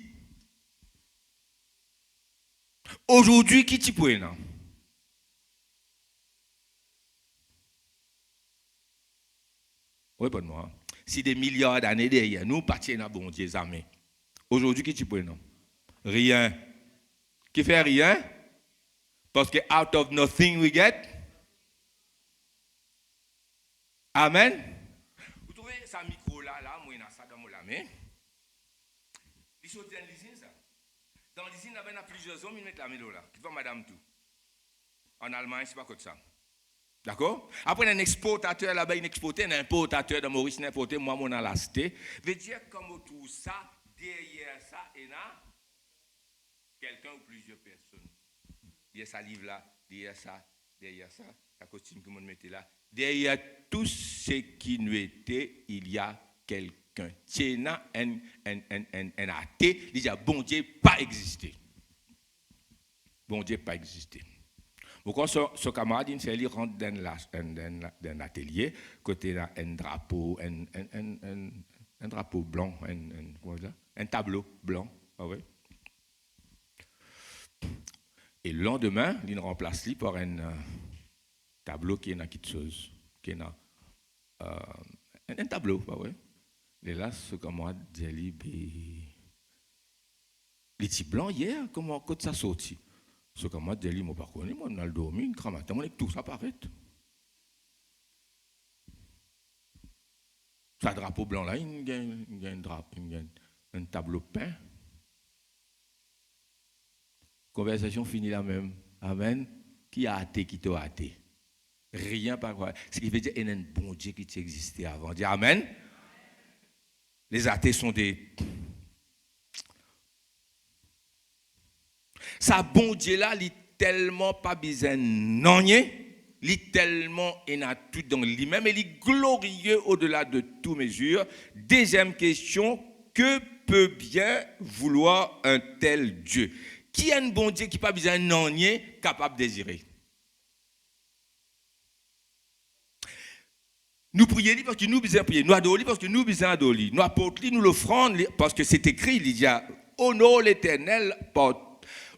Aujourd'hui, qui t'y peut non? Oui, pas de moi. Si des milliards d'années derrière nous, pas tient à bon Dieu, amis. Aujourd'hui, qui t'y peut non? Rien. Qui fait rien? Parce que out of nothing we get. Amen. Vous trouvez ça micro là, moi, il y a ça dans mon main. Il saute dans l'usine, ça. Dans l'usine, il y a plusieurs hommes, ils mettent la mélo là. Qui va madame tout. En Allemagne, c'est pas comme ça. D'accord? Après, un exportateur là-bas, il exporte, un importateur de Maurice, il importe, moi, mon alasté. Veut dire, comme tout ça, derrière ça, il y a quelqu'un ou plusieurs personnes. Derrière ça, livre là, derrière ça, la costume que vous mettez là. Derrière tout ce qui nous était, il y a quelqu'un. Tiena, un athée, il dit, bon Dieu, pas existé. Bon Dieu, pas existé. Pourquoi ce camarade, il rentre dans l'atelier, côté là, un drapeau, un drapeau blanc, un tableau blanc. Ah ouais. Et le lendemain, il remplace par un tableau qui est dans quelque chose, qui est dans un tableau, ah ouais. Et là, ce camarade dit, il dit blanc hier, comment ça sorti? Ce camarade dit, je ne sais pas, moi, on a dormi, une cramate, on est tout ça paraît. Ce drapeau blanc là, il y a un tableau peint. Conversation finie la même. Amen. Qui a hâté, qui t'a hâté? Rien par quoi. Ce qui veut dire qu'il y a un bon Dieu qui existait avant. Dis Amen. Les athées sont des. Ça bon Dieu là, il tellement pas besoin non il est tellement il a tout dans lui-même et il est glorieux au-delà de toute mesure. Deuxième question, que peut bien vouloir un tel Dieu? Qui est un bon Dieu qui n'a pas besoin non capable de désirer? Nous prions parce que nous besoin prier, nous adorons parce que nous besoin adorer, nous apportons, nous l'offrons parce que c'est écrit, il y a honore l'Éternel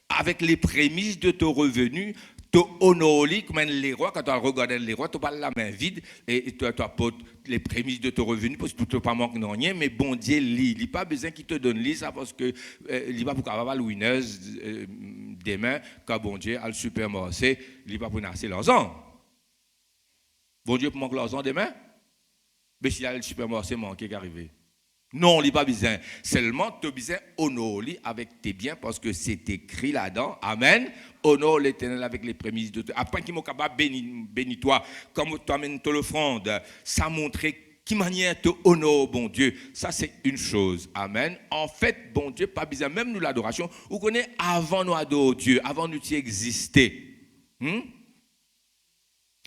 avec les prémices de ton revenu, tu honores comme les rois, quand tu regardes les rois, tu parles la main vide et tu apportes les prémices de ton revenu parce que tu ne pas manquer de rien, mais bon Dieu, il n'a pas besoin qu'il te donne ça parce que il n'est pas pour avoir le winneuse demain, quand bon Dieu a le supermarché, il n'est pas pour nasser l'argent. Bon Dieu pour manquer l'argent demain, mais s'il y a le supermarché manqué qui arrive. Non, il n'est pas besoin. Seulement, tu as besoin d'honorer avec tes biens parce que c'est écrit là-dedans. Amen. Honore l'Éternel avec les prémices de toi. Après qu'il m'a capable bénis toi, comme tu amènes ton offrande, ça montre qui manière te honore, bon Dieu. Ça, c'est une chose. Amen. En fait, bon Dieu, pas besoin, même nous l'adoration, vous connaissez avant nous adorer Dieu, avant nous y exister.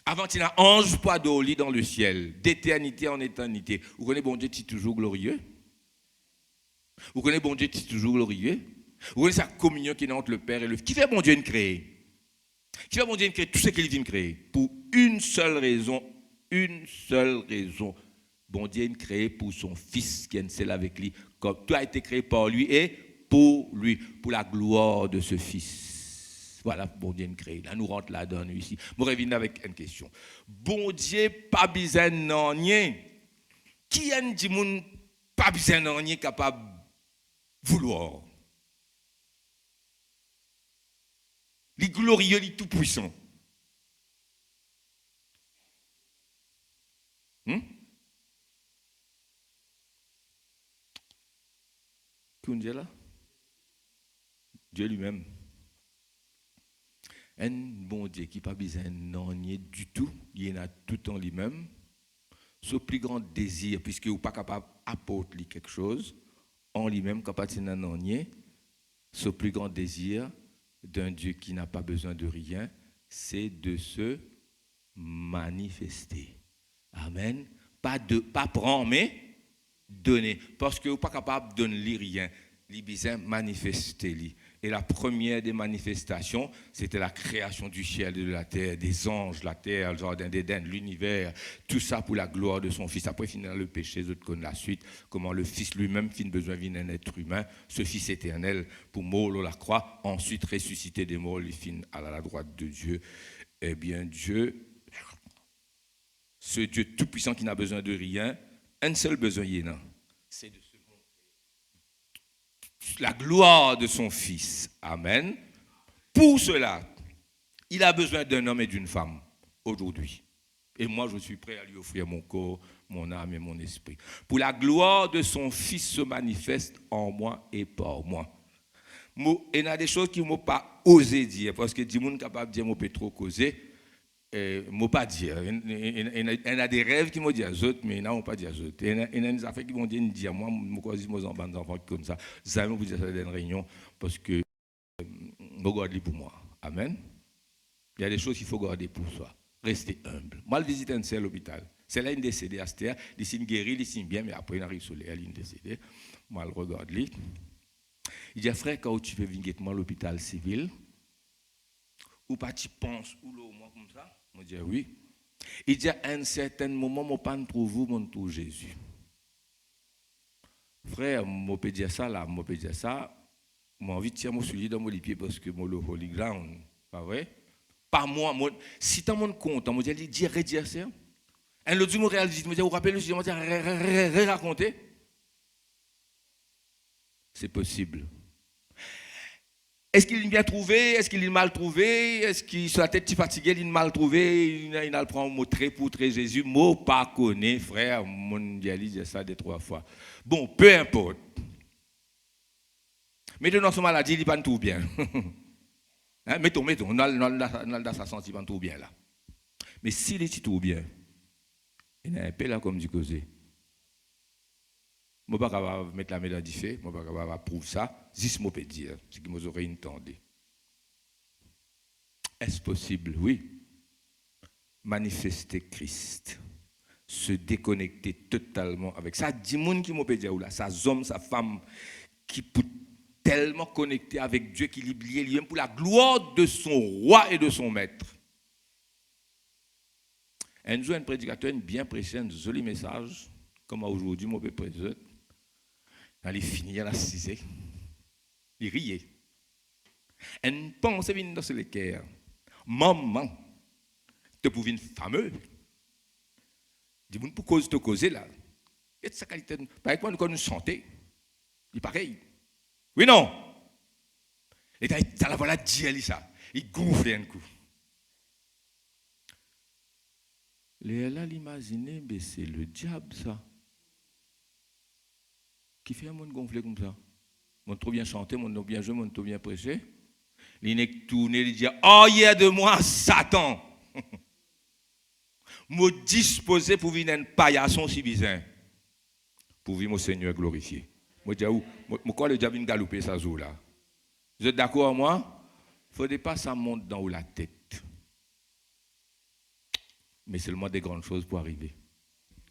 Avant qu'il y ait un ange pour adorer dans le ciel, d'éternité en éternité. Vous connaissez, bon Dieu, tu es toujours glorieux. Vous connaissez, bon Dieu, tu es toujours glorieux. Vous connaissez sa communion qui est entre le Père et le Fils. Qui fait, bon Dieu, de créer? Qui fait, bon Dieu, de créer tout ce qu'il vient de créer? Pour une seule raison. Une seule raison. Bon Dieu, de créer pour son Fils qui est seul avec lui. Comme tout a été créé par lui et pour lui. Pour la gloire de ce Fils. Voilà, bon Dieu, de créer. Là, nous rentrons là-dedans, ici. Je reviens avec une question. Bon Dieu, pas besoin de rien. Qui a dit, pas besoin de rien capable vouloir. Les glorieux, les tout-puissants. Qui Dieu là? Dieu lui-même. Un bon Dieu qui n'a pas besoin de du tout, il a tout en lui-même. Son plus grand désir, puisque vous n'êtes pas capable d'apporter quelque chose, en lui-même, capable de son plus grand désir d'un Dieu qui n'a pas besoin de rien, c'est de se manifester. Amen. Pas prendre, mais donner. Parce que vous n'êtes pas capable de donner rien. Il besoin de manifester. Et la première des manifestations, c'était la création du ciel et de la terre, des anges, la terre, le jardin d'Éden, l'univers, tout ça pour la gloire de son Fils. Après, finir le péché, vous connaissez la suite, comment le Fils lui-même finit besoin d'un être humain, ce Fils éternel, pour mourir la croix, ensuite ressusciter des morts, il finit à la droite de Dieu. Eh bien, Dieu, ce Dieu tout-puissant qui n'a besoin de rien, un seul besoin, c'est de la gloire de son Fils. Amen. Pour cela, il a besoin d'un homme et d'une femme aujourd'hui. Et moi, je suis prêt à lui offrir mon corps, mon âme et mon esprit. Pour la gloire de son Fils se manifeste en moi et par moi. Il y a des choses qui ne m'ont pas osé dire, parce que des gens capables de dire, je peux trop causer, je ne peux pas dire. Il y a des rêves qui m'ont dit à eux autres, mais ils n'ont pas dit à eux autres. Il y a des affaires qui m'ont dit, moi, je suis aux enfants comme ça. Ça vous dire ça dans une réunion, parce que je garde pour moi. Amen. Il y a des choses qu'il faut garder pour soi. Restez humble. Moi, je visite un seul l'hôpital. C'est là, il est décédé à cette terre. Il est guéri, il est bien, mais après, il arrive sur l'air, il est décédé. Moi, je regarde lui. Il dit, frère, quand tu veux venir à l'hôpital civil, ou pas tu penses, ou là, moi, comme ça, je dis oui. Il dit, à un certain moment, je ne peux pas trouver mon tour Jésus. Frère, je peux dire ça, là, je peux dire ça. J'ai envie de tirer mon soulier dans mon pied parce que je le holy ground. Pas vrai? Pas moi. Si tu as mon compte, je dis, dire ça. Un autre jour, je réalise, je me dis, vous rappelez, je dis, raconter. C'est possible. Est-ce qu'il est bien trouvé? Est-ce qu'il est mal trouvé? Est-ce qu'il sur la tête fatigué, il est mal trouvé? Il a pris un mot très pour très Jésus. Mot pas connaît, frère. Mon dialyse, ça des 3 fois. Bon, peu importe. Mais dans son maladie, il n'est pas tout bien. Hein? Mettons, on a sa santé, il pas tout bien là. Mais s'il est tout bien, il y a un peu là comme du causé. Je ne peux pas mettre la médaille du fait, je ne peux pas prouver ça. Juste, je peux dire, ce que vous aurez entendu. Est-ce possible? Oui. Manifester Christ. Se déconnecter totalement avec ça. 10 personnes qui m'ont dire là, ça homme, sa femme, qui peut tellement connecter avec Dieu qu'il oublie lui-même pour la gloire de son roi et de son maître. Un jour, un prédicateur bien prêché un joli message, comme aujourd'hui, mon père prêcher. Il finit à la 6. Il riait. Une pensée vient dans le cœur. Maman, tu peux une fameux. Dis-moi, pour cause de causer là. Et sa qualité, par exemple, quand nous chantons, il est pareil. Oui, non. Et tu la voilà dire ça. Il gonfle un coup. Elle a l'imaginé, mais c'est le diable ça. Qui fait un monde gonflé comme ça. Mon trop bien chanté, mon trop bien joué, mon trop bien prêché. Il n'est tourné, il dit, oh, il y a de moi, Satan. Me disposer pour venir un paillasson si bizarre. Pour vivre mon Seigneur glorifié. Moi, je dis, moi, le diable vient galoper ça jour là. Vous êtes d'accord avec moi? Il ne faudrait pas que ça monte dans la tête. Mais seulement des grandes choses pour arriver.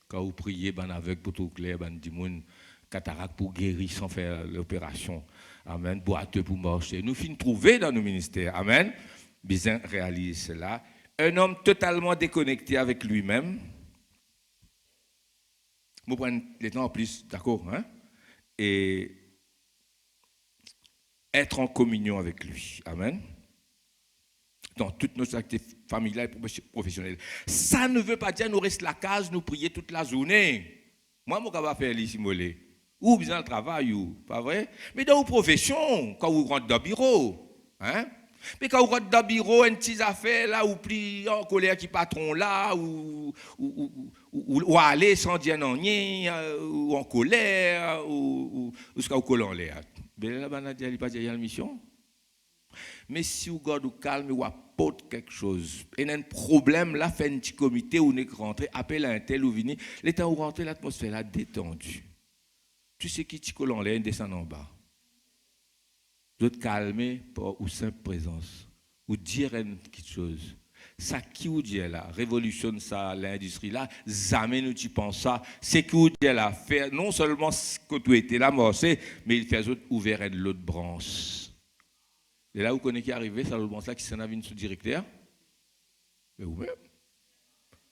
Quand vous priez, ben aveugle pour tout clair, ben dimoun, cataracte pour guérir sans faire l'opération. Amen. Boiteux pour marcher. Nous finissons trouver dans nos ministères. Amen. Bien réaliser cela. Un homme totalement déconnecté avec lui-même. Je prends les temps en plus, d'accord, hein? Et être en communion avec lui. Amen. Dans toutes nos activités familiales et professionnelles. Ça ne veut pas dire nous restons la case, nous prier toute la journée. Moi, je vais faire les simuler. Ou bien le travail, ou pas vrai? Mais dans vos professions, quand vous rentrez dans le bureau, hein? Mais quand vous rentrez dans le bureau, une petite affaire là, ou plus en colère qui patron là, ou aller sans dire non, ou en colère, ou ce qu'on colle en l'air. Mais là, on a dit, il n'y a pas de mission. Mais si vous gardez calme, vous apportez quelque chose. Et un problème, là, fait un petit comité où on est rentré, appelle un tel ou vini. Les temps où rentrez, l'atmosphère là détendue. Tu sais qui colle en l'air, descend en bas. Vous êtes calmé par une simple présence. Ou dire une petite chose. Ça qui vous dit là, révolutionne ça, l'industrie là, jamais nous tu penses ça. C'est qui vous dit là, faire non seulement ce que tu étais là, morcé, mais il fait ouvert une l'autre branche. Et là, vous connaissez qui est arrivé, ça l'autre branche là qui s'en a vu sous-directeur. Mais vous-même.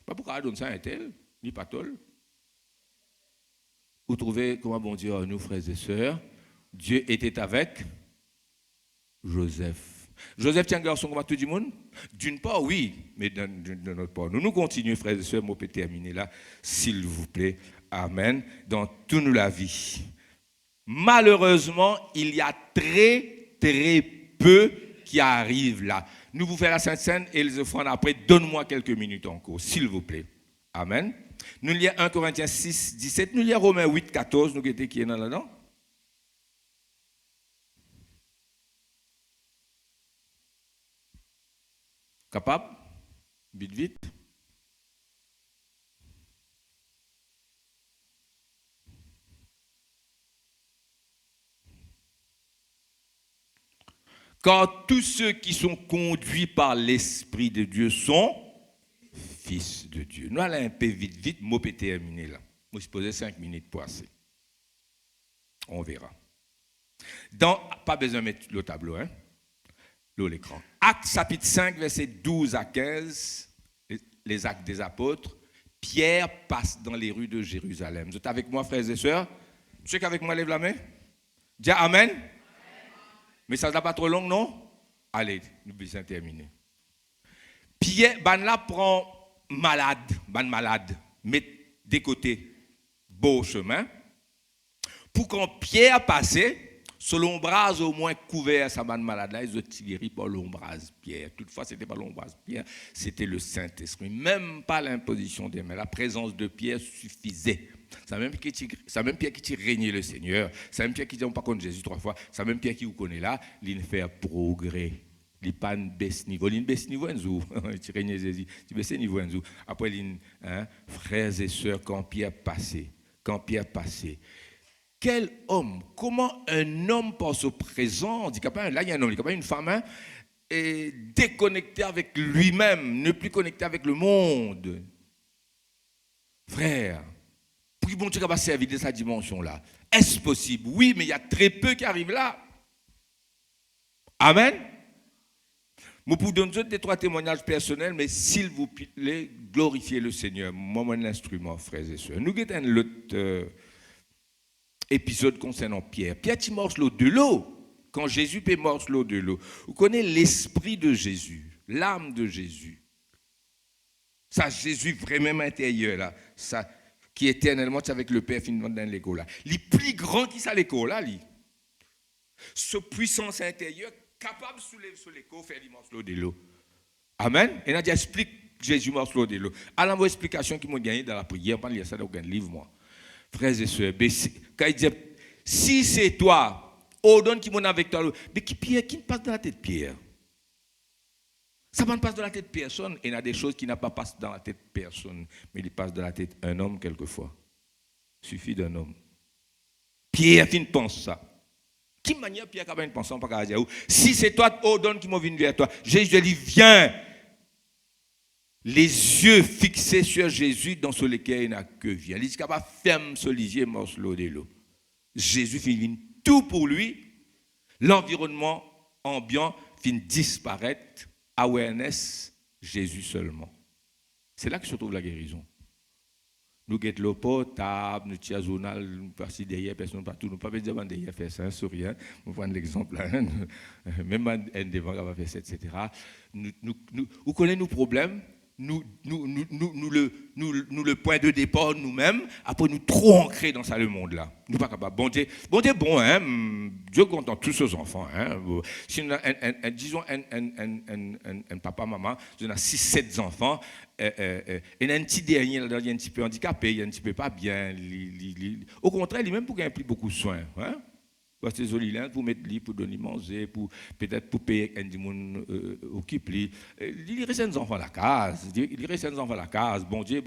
Pas pourquoi donner ça à un tel, ni pas tel. Vous trouvez, comment bon Dieu, nous frères et sœurs, Dieu était avec Joseph. Joseph, tiens, garçon, comme tout le monde? D'une part, oui, mais de notre part. Nous continuons, frères et sœurs, moi, je peux terminer là, s'il vous plaît. Amen. Dans toute la vie. Malheureusement, il y a très, très peu qui arrivent là. Nous vous faisons la Sainte Seine et les offrandes après. Donne-moi quelques minutes encore, s'il vous plaît. Amen. Nous lisons 1 Corinthiens 6, 17. Nous lisons Romains 8, 14. Nous qui est là-dedans. Capable? Vite, vite. Car tous ceux qui sont conduits par l'Esprit de Dieu sont fils de Dieu. Nous allons un peu vite, vite, mot peut terminer là. Moi, je posais 5 minutes pour assez. On verra. Pas besoin de mettre le tableau, hein? L'écran. Actes chapitre 5, versets 12 à 15, les actes des apôtres. Pierre passe dans les rues de Jérusalem. Vous êtes avec moi, frères et sœurs? Ceux qui avec moi, lève la main. Dis Amen. Mais ça ne va pas trop long, non? Allez, nous allons terminer. Pierre, là prend malade, met des côtés, beau chemin. Pour quand Pierre passait, sur l'ombrage au moins couvert sa malade là, ils ont tiré par l'ombrage Pierre. Toutefois, ce n'était pas l'ombrage Pierre, c'était le Saint-Esprit. Même pas l'imposition des mains. La présence de Pierre suffisait. C'est même Pierre qui régnait le Seigneur. C'est même Pierre qui dit on pas contre Jésus 3 fois. C'est même Pierre qui vous connaît là, il fait progrès. Il pas un baisse niveau, il baisse niveau un jour. Tu règnes Jésus, tu baisses niveau un jour. Après frères et sœurs quand Pierre passait, quel homme, comment un homme pense au présent, là il y a un homme, il n'y a pas une femme, est déconnecté avec lui-même, ne plus connecté avec le monde. Frère, pour que bon Dieu va servir de cette dimension-là, est-ce possible? Oui, mais il y a très peu qui arrivent là. Amen. Je peux donner des 3 témoignages personnels, mais s'il vous plaît, glorifiez le Seigneur. Moi, mon instrument, frères et sœurs. Nous avons un autre épisode concernant Pierre. Pierre, tu morces l'eau de l'eau. Quand Jésus peut morce l'eau de l'eau. Vous connaissez l'esprit de Jésus, l'âme de Jésus. Ça, Jésus vraiment intérieur, là. Ça, qui éternellement, c'est avec le Père finalement dans l'écho, là. Les plus grands qui ça l'écho, là, lui. Ce puissance intérieure capable de soulever sur l'écho, faire l'immense l'eau de l'eau. Amen. Et Nadia explique Jésus morce l'eau de l'eau. Alors, vos explications qui m'ont gagné dans la prière, pas lire ça dans aucun livre, moi. Frères et sœurs, quand il dit, si c'est toi, ordonne qui m'en avec toi, mais qui Pierre, qui ne passe dans la tête de Pierre? Ça ne passe dans la tête de personne, et il y a des choses qui ne passent pas dans la tête de personne, mais il passe dans la tête d'un homme quelquefois. Il suffit d'un homme. Pierre qui ne pense ça. Qui manière Pierre qui a une pensée, pas dire, si c'est toi, ordonne qui m'en vient vers toi. Jésus dit, viens. Les yeux fixés sur Jésus dans ce lesquels il n'a que vient. Il dit qu'il va ferme ce lisier, morce l'eau de l'eau. Jésus finit tout pour lui. L'environnement ambiant finit disparaître. Awareness, Jésus seulement. C'est là que se trouve la guérison. Nous guettons l'eau potable, nous tirons zonal, nous passons derrière, personne partout. Nous ne pouvons pas dire derrière faire ça, sourire. Nous prenons l'exemple là. Même un devant qui va faire ça, etc. Vous connaissez nos problèmes. Nous le point de départ nous-mêmes, après nous trop ancrés dans ça le monde là. Nous pas capables. Bon Dieu bon, hein, Dieu content tous ses enfants. Hein. Si nous disons un papa, maman, on a 6-7 enfants, et un petit dernier, là, il est un petit peu handicapé, il est un petit peu pas bien. Au contraire, il même pour qu'il implique beaucoup de soins. Hein. Parce que les pour mettre lit, pour donner manger, pour peut-être pour payer un monde occupe lui. Il reste des enfants à la case. Il reste des enfants à la case. Bon Dieu,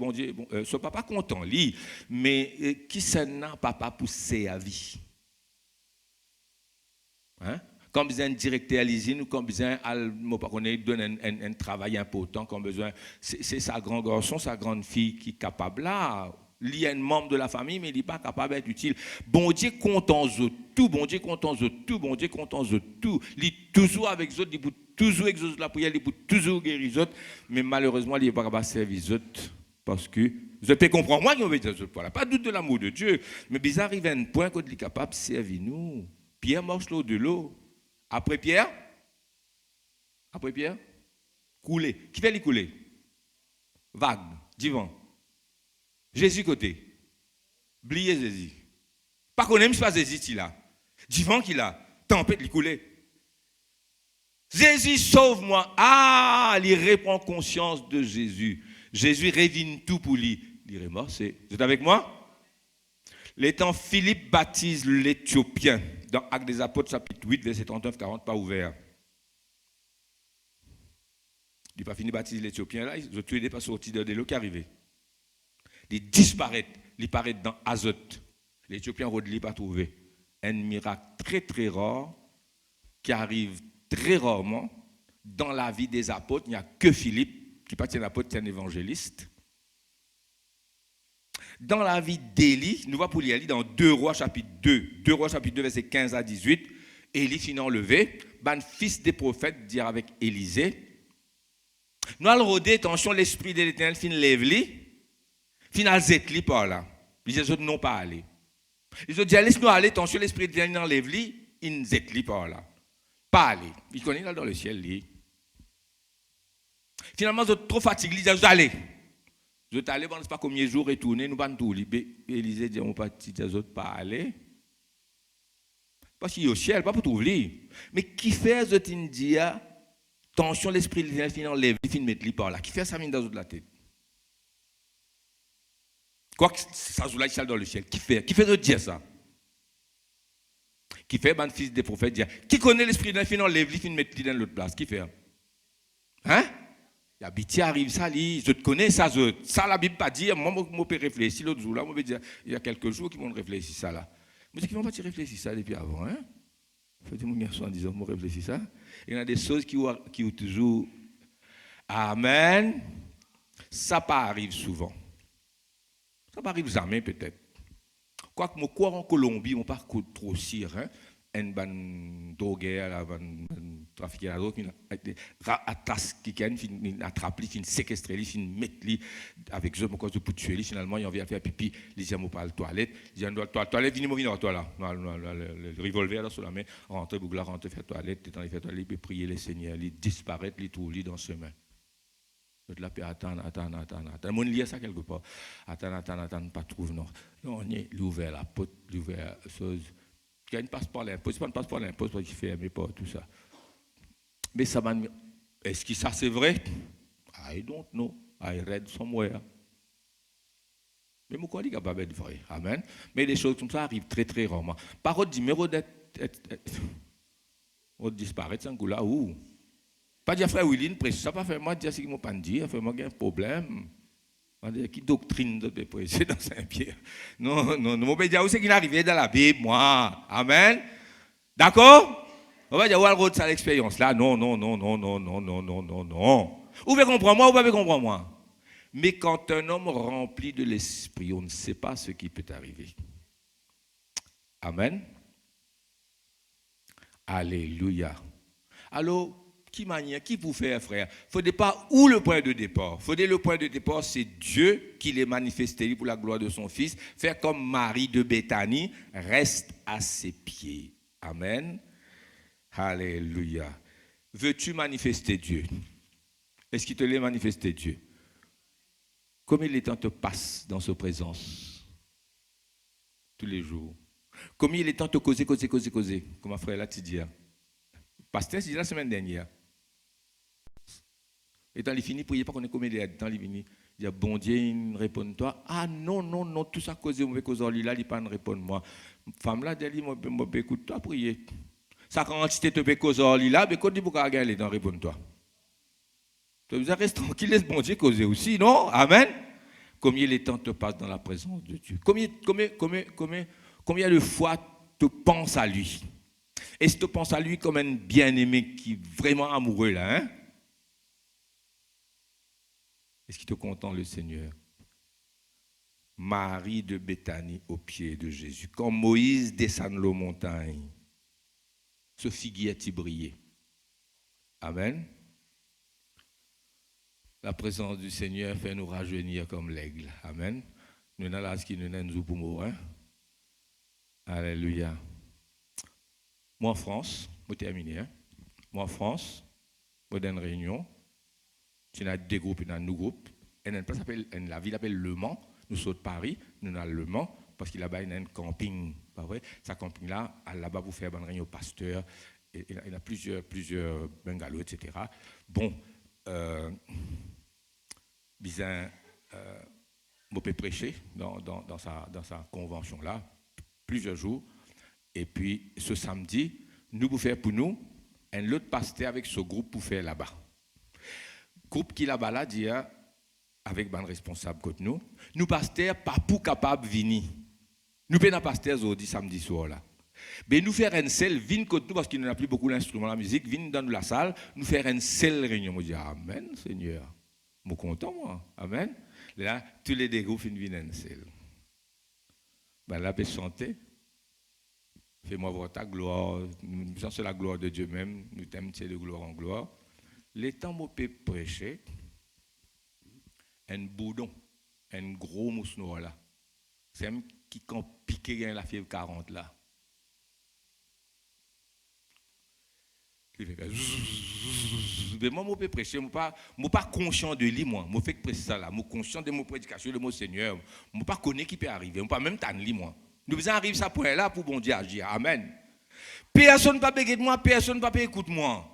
ce papa content lui, mais qui ça n'a papa poussé à vie. Hein? Comme besoin de directeur à l'usine ou comme besoin de donner un travail important, comme besoin c'est sa grand garçon, sa grande fille qui est capable là. Il y a un membre de la famille, mais il n'est pas capable d'être utile. Bon Dieu content de tout, bon Dieu content de tout, bon Dieu content de tout. Il est toujours avec les autres, il peut toujours exaucer la prière, il peut toujours guérir les autres, mais malheureusement, il n'est pas capable de servir les autres parce que je peux comprendre, moi qui me dire ça, pas de doute de l'amour de Dieu, mais il arrive à un point qu'on est capable de servir nous. Pierre marche l'eau de l'eau. Après Pierre, couler. Qui fait les couler? Vague, divan. Jésus côté. Bliez Jésus. Pas qu'on aime se passer ici là. Divan qu'il a, tempête lui couler. Jésus sauve-moi. Ah, il reprend conscience de Jésus. Jésus révine tout pour lui. Il est mort, c'est. Vous êtes avec moi? L'étant Philippe baptise l'Éthiopien dans Actes des Apôtres chapitre 8 verset 39-40, pas ouvert. Il n'a pas fini de baptiser l'Éthiopien là, ils ont tué des pas sortis de l'eau qui arrivait. Il disparaît, il paraît dans Azote. L'Éthiopien ne l'a pas trouvé. Un miracle très très rare qui arrive très rarement dans la vie des apôtres. Il n'y a que Philippe, qui n'est pas un apôtre, c'est un évangéliste. Dans la vie d'Élie, nous voyons pour lire dans 2 Rois chapitre 2, 2 Rois chapitre 2 verset 15 à 18, Élie finit enlevé, ban fils des prophètes dire avec Élisée, nous allons rôder, attention, l'esprit de l'Éternel fin lève-li, fin alzetli par là. Les autres n'ont pas allé. Les autres disent, laisse-nous aller, attention, l'esprit de l'Éternel enlève-li, in zetli par là. Pas aller. Il connaît là dans le ciel, lui. Finalement, ils sont trop fatigués, ils disent, allez. Vous êtes allés, bon, c'est pas combien de jours retourner, nous allons tout libre. Élisée dit, on va les autres pas aller. Parce qu'il est au ciel, pas pour trouver. Mais qui fait ce India, tension, l'esprit de l'Éternel, fin enlève, fin mettre lui par là. Qui fait ça, mine dans la tête? Quoi que ça joue là, il dans le ciel. Qui fait de dire ça? Qui fait, ben, fils des prophètes, dire, qui connaît l'esprit de l'Éternel, fin enlève, fin mettre lui dans l'autre place? Qui fait? Hein? La Biti arrive, ça, je te connais, ça, la Bible pas dire, moi, je peux réfléchir l'autre jour, là, moi, je dire, il y a quelques jours qu'ils m'ont réfléchi ça, là. Je dis qu'ils ne vont pas réfléchir ça depuis avant, hein. Faut dire, mon garçon, en disant, moi, réfléchir ça. Il y a des choses qui ont toujours, amen, ça pas arrive souvent. Ça pas arrive jamais, peut-être. Quoique, moi, quoi en Colombie, on pas trop sire, hein. Un ban drogué, un trafiqué à la drogue, qui attrape, qui séquestre, qui met avec eux, cause de pour tuer, finalement, il vient faire pipi, il dit, moi, pas à la toilette, il dit, toilette, venez, toi là, le revolver là sur la main, rentre, bougla, rentre, faire toilette, dans les faire toilette, il peut prier les seigneurs, il disparaît, il trouve dans ses mains. De là, attends. Mon lit ça quelque part. Attends, pas trouve, non. Non, il ouvert la porte, il ouvert la chose. Il y a une passeport à l'impôt, c'est pas une passeport à l'impôt, parce qu'il fait mais pas tout ça. Mais ça m'a. Est-ce que ça c'est vrai? I don't know. I read somewhere. Mais mon collègue n'est pas capable de vrai. Amen. Mais des choses comme ça arrivent très très rarement. Parole dit, mais on disparaît sans coup là où? Pas dire frère Willine, ça pas fait moi dire ce qu'ils m'ont pas dit, fait moi un problème. Qui doctrine de prêcher dans Saint-Pierre? Non, mon père dit où c'est qu'il est arrivé dans la Bible, moi. Amen. D'accord? On va dire, où est-ce que l'expérience là? Non. Vous pouvez comprendre moi, vous pouvez comprendre moi. Mais quand un homme rempli de l'esprit, on ne sait pas ce qui peut arriver. Amen. Alléluia. Alors, qui vous fait, frère? Il ne faut pas où le point de départ. Le point de départ, c'est Dieu qui l'est manifesté pour la gloire de son Fils. Faire comme Marie de Béthanie, reste à ses pieds. Amen. Alléluia. Veux-tu manifester Dieu? Est-ce qu'il te l'est manifesté Dieu? Combien de temps te passe dans sa présence? Tous les jours. Combien de temps te causer, comme ma frère là, tu dis. Pasteur, c'est la semaine dernière. Et quand il finit, priez pas qu'on est combien de temps il finit. Il dit, bon Dieu, il répond toi. Ah non, tout ça cause mauvais cause là, il ne pas répondre moi. Femme là, elle dit, moi, écoute toi prier. Ça quand tu te fais cause là, mais quand tu peux regarder dans répondre toi. Tu veux rester tranquille, laisse bon Dieu causer aussi, non? Amen. Combien de temps te passe dans la présence de Dieu? Combien de fois tu penses à lui? Est-ce que tu penses à lui comme un bien-aimé qui est vraiment amoureux là, hein? Est-ce qu'il te contente le Seigneur? Marie de Béthanie au pied de Jésus. Quand Moïse descend la montagne, ce figuier a brillé. Amen. La présence du Seigneur fait nous rajeunir comme l'aigle. Amen. Nous n'avons pas ce qui nous nous pour mourir. Alléluia. Moi en France, je termine. Moi en France, je donne une réunion. Il y a deux groupes, il y a deux groupes. La ville s'appelle Le Mans. Nous sommes de Paris, nous sommes Le Mans. parce qu'il a un camping, pas vrai? Ça camping-là, là-bas, vous faites une réunion au pasteur, et il y a plusieurs bungalows, etc. Bon, Bizin, je peux prêcher dans sa convention-là, plusieurs jours, et puis ce samedi, nous pouvons faire pour nous, un autre pasteur avec ce groupe pour faire là-bas. Groupe qui là-bas, là, dit, avec un responsable côté nous pasteurs pas pour capable venir. Nous prenons pasteurs aujourd'hui samedi soir là. Mais nous faire une seule vin côté nous parce qu'il n'y a plus beaucoup d'instruments la musique, vin dans la salle, nous faire une seule réunion. Moi je dis amen Seigneur. Je suis content moi. Amen. Là tous les deux groupes viennent une seule. Ben là peut chanter. Fais-moi voir ta gloire. Nous c'est la gloire de Dieu même, nous t'aimons de gloire en gloire. Les temps où peut prêcher un boudon, un gros mousse noir là. C'est un qui quand piqué la fièvre 40 là. Mais moi, je peux prêcher, je ne suis pas conscient de lui, moi. Je fais prêcher ça là. Je suis conscient de mon prédication, de mon Seigneur. Je ne sais pas connaître qui peut arriver. Je ne suis pas même tant de lui, moi. Nous devons arriver ça pour là pour bon Dieu agir. Amen. Personne ne peut pas de moi, personne ne peut pas écouter moi.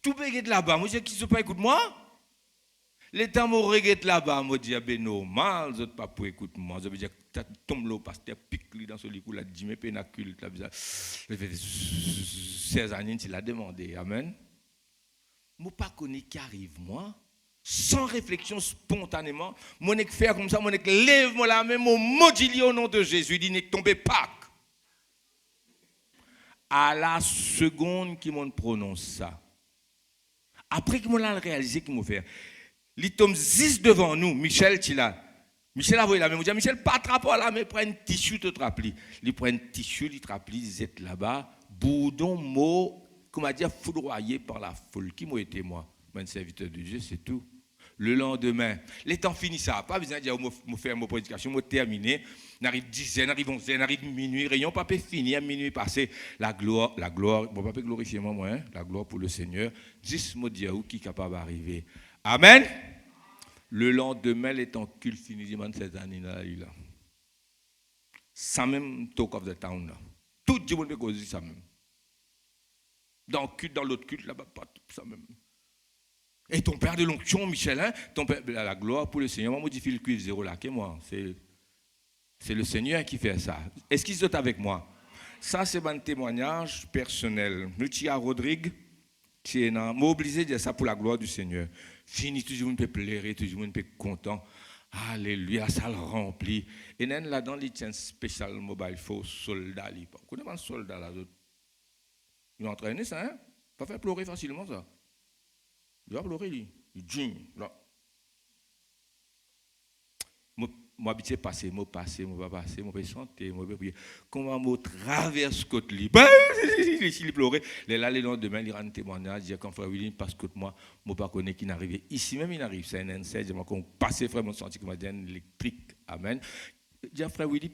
Tout peut être là-bas. Moi, je dis qui ne pas écoute moi. Les temps où je regarde là-bas, je dis, ben normal, je ne pas pour écouter moi. Je veux dire, tu tombes là, pasteur, pique dans ce lit, là, dit, mais pénacule, là, 16 années, il a demandé. Amen. Je ne pas connaître qui arrive, moi, sans réflexion, spontanément. Je ne faire comme ça, je ne lève la main, je maudis au nom de Jésus, il ne tombe pas. À la seconde qu'il me prononce ça, après qu'il m'a réalisé qu'il m'a fait, il tombe 10 devant nous, Michel Tila. Michel a voulu la même. Michel, pas attraper là, mais prend un tissu, te trapli. Il prend un tissu, il trapli, il est là-bas. Boudon, mot, comment dire, foudroyé par la foule. Qui m'a été moi? Mon serviteur de Dieu, c'est tout. Le lendemain, les temps finissent ça. Pas besoin de dire, je faire ma prédication, je terminé. N'arrive 10h, n'arrive 11h, n'arrive minuit. Rayon, pas fini, à minuit passé. La gloire, bon, pas glorifier moi, hein, la gloire pour le Seigneur. 10 mots dire où qui est capable d'arriver. Amen. Le lendemain, les temps culte fini, cette année-là. Ça même talk of the town. Là. Tout le monde peut causer ça même. Dans le culte, dans l'autre culte, là-bas, pas tout ça même. Et ton père de l'onction, Michel, hein, ton père, la gloire pour le Seigneur. Moi, je modifie le culte zéro là, que moi. C'est le Seigneur qui fait ça. Est-ce qu'ils sont avec moi? Ça, c'est un témoignage personnel. Nous, Tia Rodrigue, qui est obligé de dire ça pour la gloire du Seigneur. Fini, tout le monde peut pleurer, tout le monde peut être content. Alléluia, ça le remplit. Et là-dedans, il y a un spécial mobile phone soldat. Vous connaissez un soldat là? Il a entraîné ça, hein? Pas faire pleurer facilement ça. Il va pleurer, lui. Il dit, là. Moi, je passe, moi, je chanter, moi, je prier. Comment je traverse côté lui? Il pleurait. Là, le lendemain, il rend un témoignage, il dit, quand frère William passe côté moi, je ne sais pas qui n'arrive. Ici même, il arrive, c'est un insecte, je me passe, frère, mon senti comme un électrique. Amen. Il dit, frère William,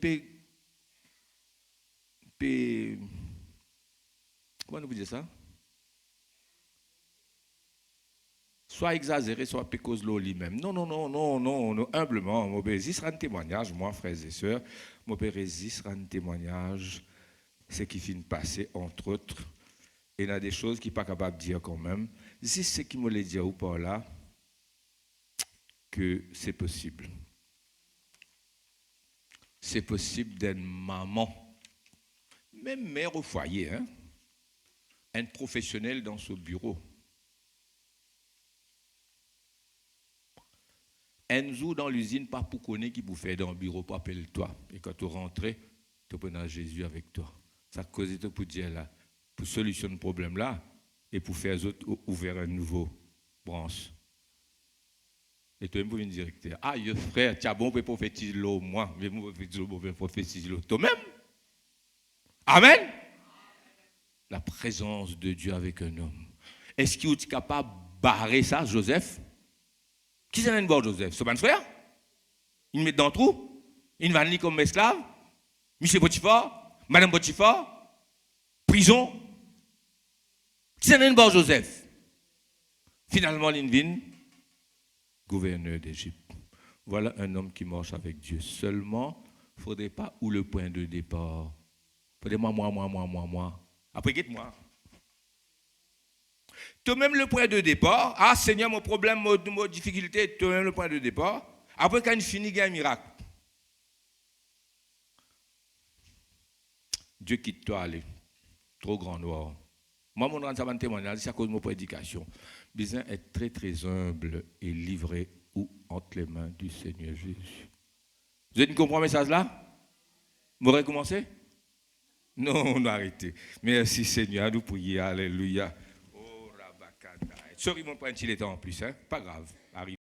comment vous dites ça? Soit exagéré, soit pécose l'eau lui-même. Non, humblement, je résiste à un témoignage, moi, frères et sœurs, je résiste à un témoignage, ce qui finit de passer, entre autres, et il y a des choses qu'il n'est pas capable de dire quand même. Si c'est ce qui me l'a dit ou pas là, que c'est possible. C'est possible d'être maman, même mère au foyer, hein, un professionnel dans ce bureau. Un jour dans l'usine, pas pour connaître qui vous fait dans le bureau, pas appelle-toi. Et quand tu rentres, tu prends Jésus avec toi. Ça cause tout pour dire là, pour solutionner le problème là, et pour faire les autres ouvrir un nouveau branche. Et toi-même, vous venez directeur. Ah, frère, tu as bon pour prophétiser l'eau, moi, mais vous prophétiser l'eau toi-même. Amen. La présence de Dieu avec un homme. Est-ce qu'il est capable de barrer ça, Joseph? Qui s'en est de bord, Joseph? C'est mon frère? Il met dans le trou? Il va venir comme esclave? Monsieur Potiphar? Madame Potiphar? Prison? Qui s'en est de bord, Joseph? Finalement, il vient gouverneur d'Égypte. Voilà un homme qui marche avec Dieu. Seulement, Il ne faudrait pas où le point de départ. Il faudrait moi. Après, quitte-moi. Toi-même le point de départ. Ah, Seigneur, mon problème, mon difficulté, toi-même le point de départ. Après, quand il finit, il y a un miracle. Dieu quitte toi, allez. Trop grand noir. Moi, mon grand témoignage, c'est à cause de mon prédication. Besoin être très, très humble et livré entre les mains du Seigneur Jésus. Vous avez compris le message là? Vous aurez commencé? Non, on a arrêté. Merci Seigneur, nous prions. Alléluia. Oh, Rabakanda. Sorry, mon point, il était en plus. Hein? Pas grave. Arrive.